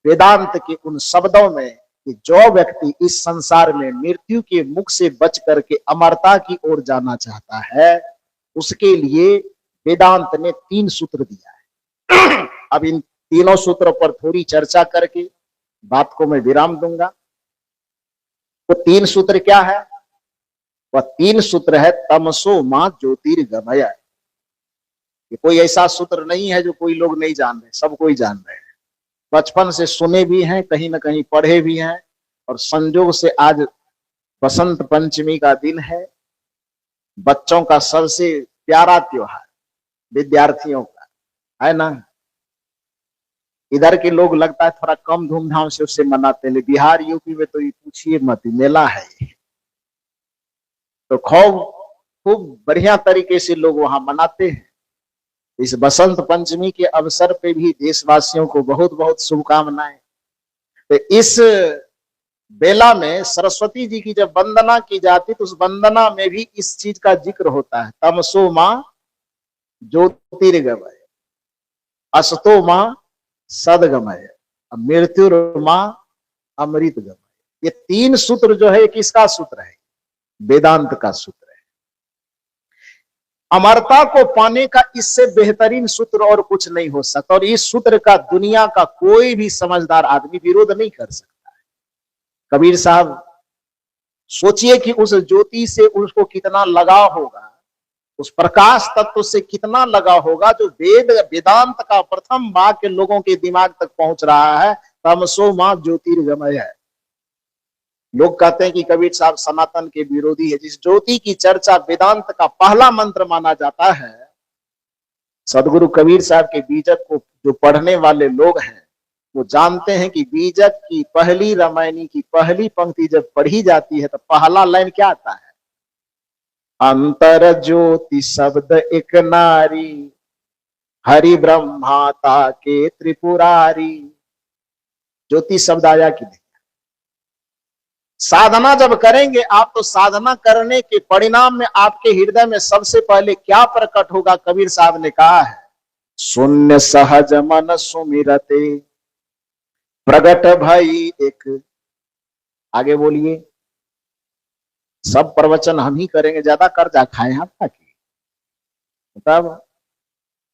वेदांत के उन शब्दों में कि जो व्यक्ति इस संसार में मृत्यु के मुख से बच करके अमरता की ओर जाना चाहता है, उसके लिए वेदांत ने 3 सूत्र दिया है। अब इन तीनों सूत्रों पर थोड़ी चर्चा करके बात को मैं विराम दूंगा। वो 3 सूत्र क्या है? वह 3 सूत्र है तमसो मां ज्योतिर्गमय। ये कोई ऐसा सूत्र नहीं है जो कोई लोग नहीं जान रहे, सब कोई जान रहे हैं। बचपन से सुने भी हैं, कहीं ना कहीं पढ़े भी हैं, और संजोग से आज बसंत पंचमी का दिन है। बच्चों का सबसे प्यारा त्योहार, विद्यार्थियों का, है ना। इधर के लोग लगता है थोड़ा कम धूमधाम से उससे मनाते हैं, बिहार यूपी में तो ये पूछिए मत, मेला है तो खूब बढ़िया तरीके से लोग वहां मनाते हैं। इस बसंत पंचमी के अवसर पे भी देशवासियों को बहुत बहुत शुभकामनाएं। तो इस बेला में सरस्वती जी की जब वंदना की जाती तो उस वंदना में भी इस चीज का जिक्र होता है, तमसो मां ज्योतिर्गमय, असतो मां सदगमय, मृत्युर्मां अमृतगमय। ये तीन सूत्र जो है किसका सूत्र है? वेदांत का सूत्र है। अमरता को पाने का इससे बेहतरीन सूत्र और कुछ नहीं हो सकता, और इस सूत्र का दुनिया का कोई भी समझदार आदमी विरोध नहीं कर सकता है। कबीर साहब सोचिए कि उस ज्योति से उसको कितना लगाव होगा, उस प्रकाश तत्व से कितना लगाव होगा जो वेदांत का प्रथम वाक्य लोगों के दिमाग तक पहुंच रहा है, तमसो मां ज्योतिर्गमय है। लोग कहते हैं कि कबीर साहब सनातन के विरोधी है। जिस ज्योति की चर्चा वेदांत का पहला मंत्र माना जाता है, सदगुरु कबीर साहब के बीजक को जो पढ़ने वाले लोग हैं वो जानते हैं कि बीजक की पहली रामायणी की पहली पंक्ति जब पढ़ी जाती है तो पहला लाइन क्या आता है? अंतर ज्योति शब्द एक नारी, हरि ब्रह्माता के त्रिपुरारी। ज्योति शब्द आया कि नहीं? साधना जब करेंगे आप तो साधना करने के परिणाम में आपके हृदय में सबसे पहले क्या प्रकट होगा? कबीर साहब ने कहा है, शून्य सहज मन सुमिरते प्रगट भई एक। आगे बोलिए। सब प्रवचन हम ही करेंगे, ज्यादा कर्जा खाए आपका की? मतलब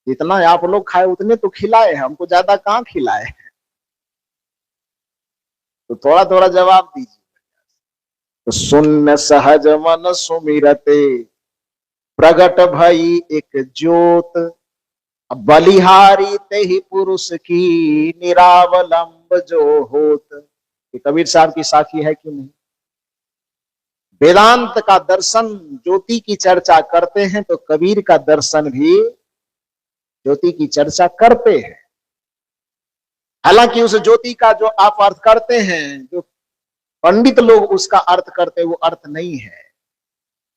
जितना आप लोग खाए उतने तो खिलाए, हमको ज्यादा कहां खिलाए? तो थोड़ा थोड़ा जवाब दीजिए। तो शून्य सहज मन सुमिरते प्रगट भई एक ज्योत, बलिहारी ते ही पुरुष की निरावलंब जो होत। ये कबीर साहब की साखी है कि नहीं? वेदांत का दर्शन ज्योति की चर्चा करते हैं तो कबीर का दर्शन भी ज्योति की चर्चा करते हैं। हालांकि उस ज्योति का जो आप अर्थ करते हैं, जो पंडित लोग उसका अर्थ करते हैं, वो अर्थ नहीं है।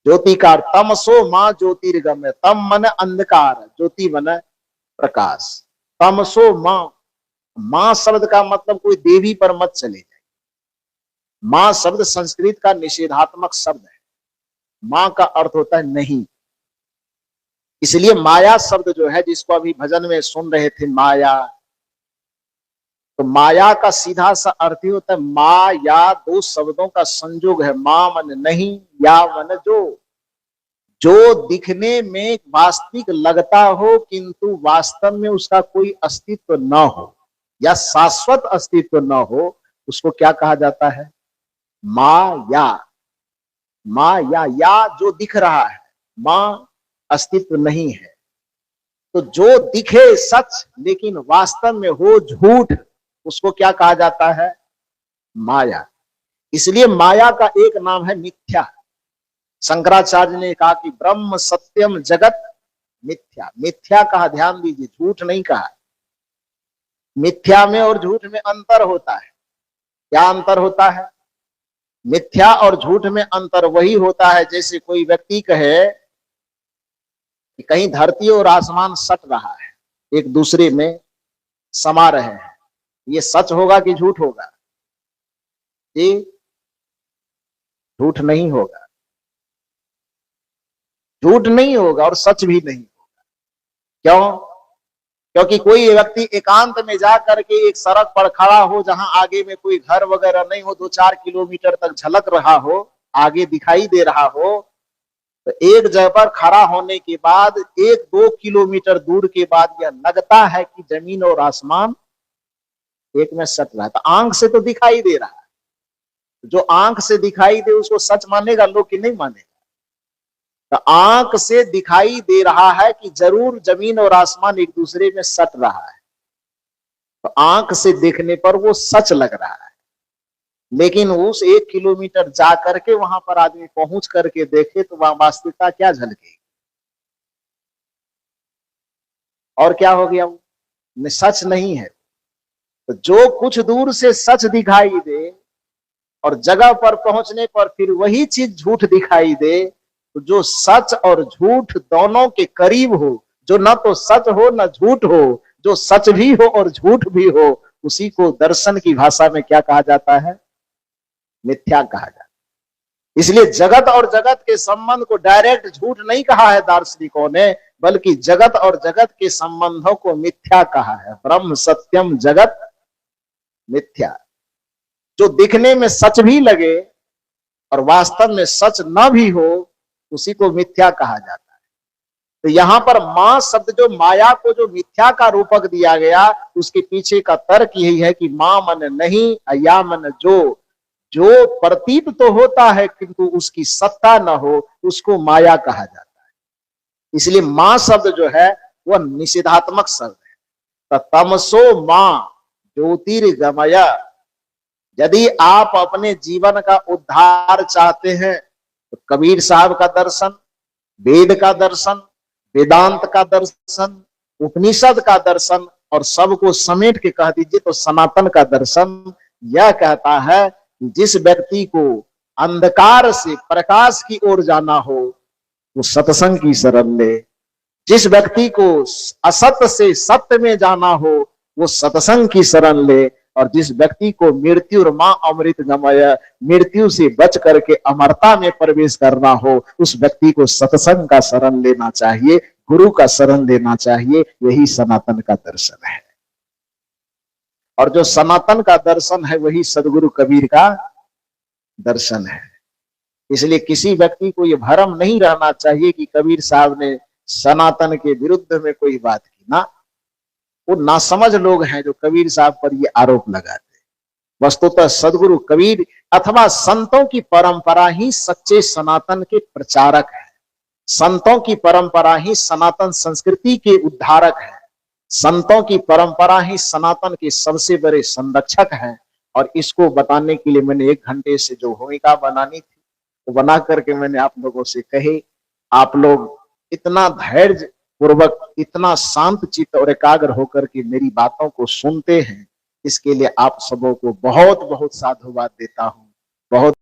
ज्योति का तमसो मां ज्योतिर्गमय, तम मन अंधकार, ज्योति मन प्रकाश। तमसो मां, मां शब्द का मतलब कोई देवी पर मत चले जाए। मां शब्द संस्कृत का निषेधात्मक शब्द है। मां का अर्थ होता है नहीं। इसलिए माया शब्द जो है, जिसको अभी भजन में सुन रहे थे, माया, तो माया का सीधा सा अर्थ ही होता है मां या, दो शब्दों का संयोग है। मां मन नहीं, या मन जो दिखने में वास्तविक लगता हो किंतु वास्तव में उसका कोई अस्तित्व न हो या शाश्वत अस्तित्व न हो, उसको क्या कहा जाता है? माया। माया, या जो दिख रहा है, मां अस्तित्व नहीं है। तो जो दिखे सच लेकिन वास्तव में हो झूठ, उसको क्या कहा जाता है? माया। इसलिए माया का एक नाम है मिथ्या। शंकराचार्य ने कहा कि ब्रह्म सत्यम जगत मिथ्या। मिथ्या कहा, ध्यान दीजिए, झूठ नहीं कहा। मिथ्या में और झूठ में अंतर होता है। क्या अंतर होता है? मिथ्या और झूठ में अंतर वही होता है जैसे कोई व्यक्ति कहे कि कहीं धरती और आसमान सट रहा है, एक दूसरे में समा रहे हैं, ये सच होगा कि झूठ होगा? ये झूठ नहीं होगा। झूठ नहीं होगा और सच भी नहीं होगा। क्यों? क्योंकि कोई व्यक्ति एकांत में जा करके एक सड़क पर खड़ा हो जहां आगे में कोई घर वगैरह नहीं हो, 2-4 किलोमीटर तक झलक रहा हो, आगे दिखाई दे रहा हो, तो एक जगह पर खड़ा होने के बाद 1-2 किलोमीटर दूर के बाद यह लगता है कि जमीन और आसमान एक में सट रहा है। तो आंख से तो दिखाई दे रहा है, जो आंख से दिखाई दे उसको सच मानेगा लोग कि नहीं मानेगा? तो आंख से दिखाई दे रहा है कि जरूर जमीन और आसमान एक दूसरे में सट रहा है, तो आंख से देखने पर वो सच लग रहा है। लेकिन उस 1 किलोमीटर जा करके वहां पर आदमी पहुंच करके देखे तो वहां वास्तविकता क्या झलकेगी, और क्या हो गया, वो सच नहीं है। तो जो कुछ दूर से सच दिखाई दे और जगह पर पहुंचने पर फिर वही चीज झूठ दिखाई दे, तो जो सच और झूठ दोनों के करीब हो, जो न तो सच हो न झूठ हो, जो सच भी हो और झूठ भी हो, उसी को दर्शन की भाषा में क्या कहा जाता है, मिथ्या कहा जाता है। इसलिए जगत और जगत के संबंध को डायरेक्ट झूठ नहीं कहा है दार्शनिकों ने, बल्कि जगत और जगत के संबंधों को मिथ्या कहा है। ब्रह्म सत्यम जगत मिथ्या। जो दिखने में सच भी लगे और वास्तव में सच न भी हो, उसी को मिथ्या कहा जाता है। तो यहां पर मां शब्द, जो माया को जो मिथ्या का रूपक दिया गया, उसके पीछे का तर्क यही है कि मां मन नहीं, अया मन जो प्रतीत तो होता है किंतु उसकी सत्ता न हो, उसको माया कहा जाता है। इसलिए मां शब्द जो है वह निषेधात्मक शब्द है। तमसो मां ज्योतिर्गमय। यदि आप अपने जीवन का उद्धार चाहते हैं तो कबीर साहब का दर्शन, वेद का दर्शन, वेदांत का दर्शन, उपनिषद का दर्शन और सबको समेट के कह दीजिए तो सनातन का दर्शन यह कहता है कि जिस व्यक्ति को अंधकार से प्रकाश की ओर जाना हो वो सत्संग की शरण ले, जिस व्यक्ति को असत्य से सत्य में जाना हो वो सत्संग की शरण ले, और जिस व्यक्ति को मृत्यु और मां अमृत गमय, मृत्यु से बच करके अमरता में प्रवेश करना हो, उस व्यक्ति को सत्संग का शरण लेना चाहिए, गुरु का शरण लेना चाहिए। यही सनातन का दर्शन है। और जो सनातन का दर्शन है वही सदगुरु कबीर का दर्शन है। इसलिए किसी व्यक्ति को यह भ्रम नहीं रहना चाहिए कि कबीर साहब ने सनातन के विरुद्ध में कोई बात की ना। वो नासमझ लोग हैं जो कबीर साहब पर ये आरोप लगाते हैं। वस्तुतः सदगुरु कबीर अथवा संतों की परंपरा ही सच्चे सनातन के प्रचारक है। संतों की परंपरा ही सनातन संस्कृति के उद्धारक है। संतों की परंपरा ही सनातन के सबसे बड़े संरक्षक हैं। और इसको बताने के लिए मैंने 1 घंटे से जो भूमिका बनानी थी वो बना करके मैंने आप लोगों से कहे। आप लोग इतना धैर्य पूर्वक, इतना शांत चित्त और एकाग्र होकर के मेरी बातों को सुनते हैं, इसके लिए आप सबों को बहुत बहुत साधुवाद देता हूं। बहुत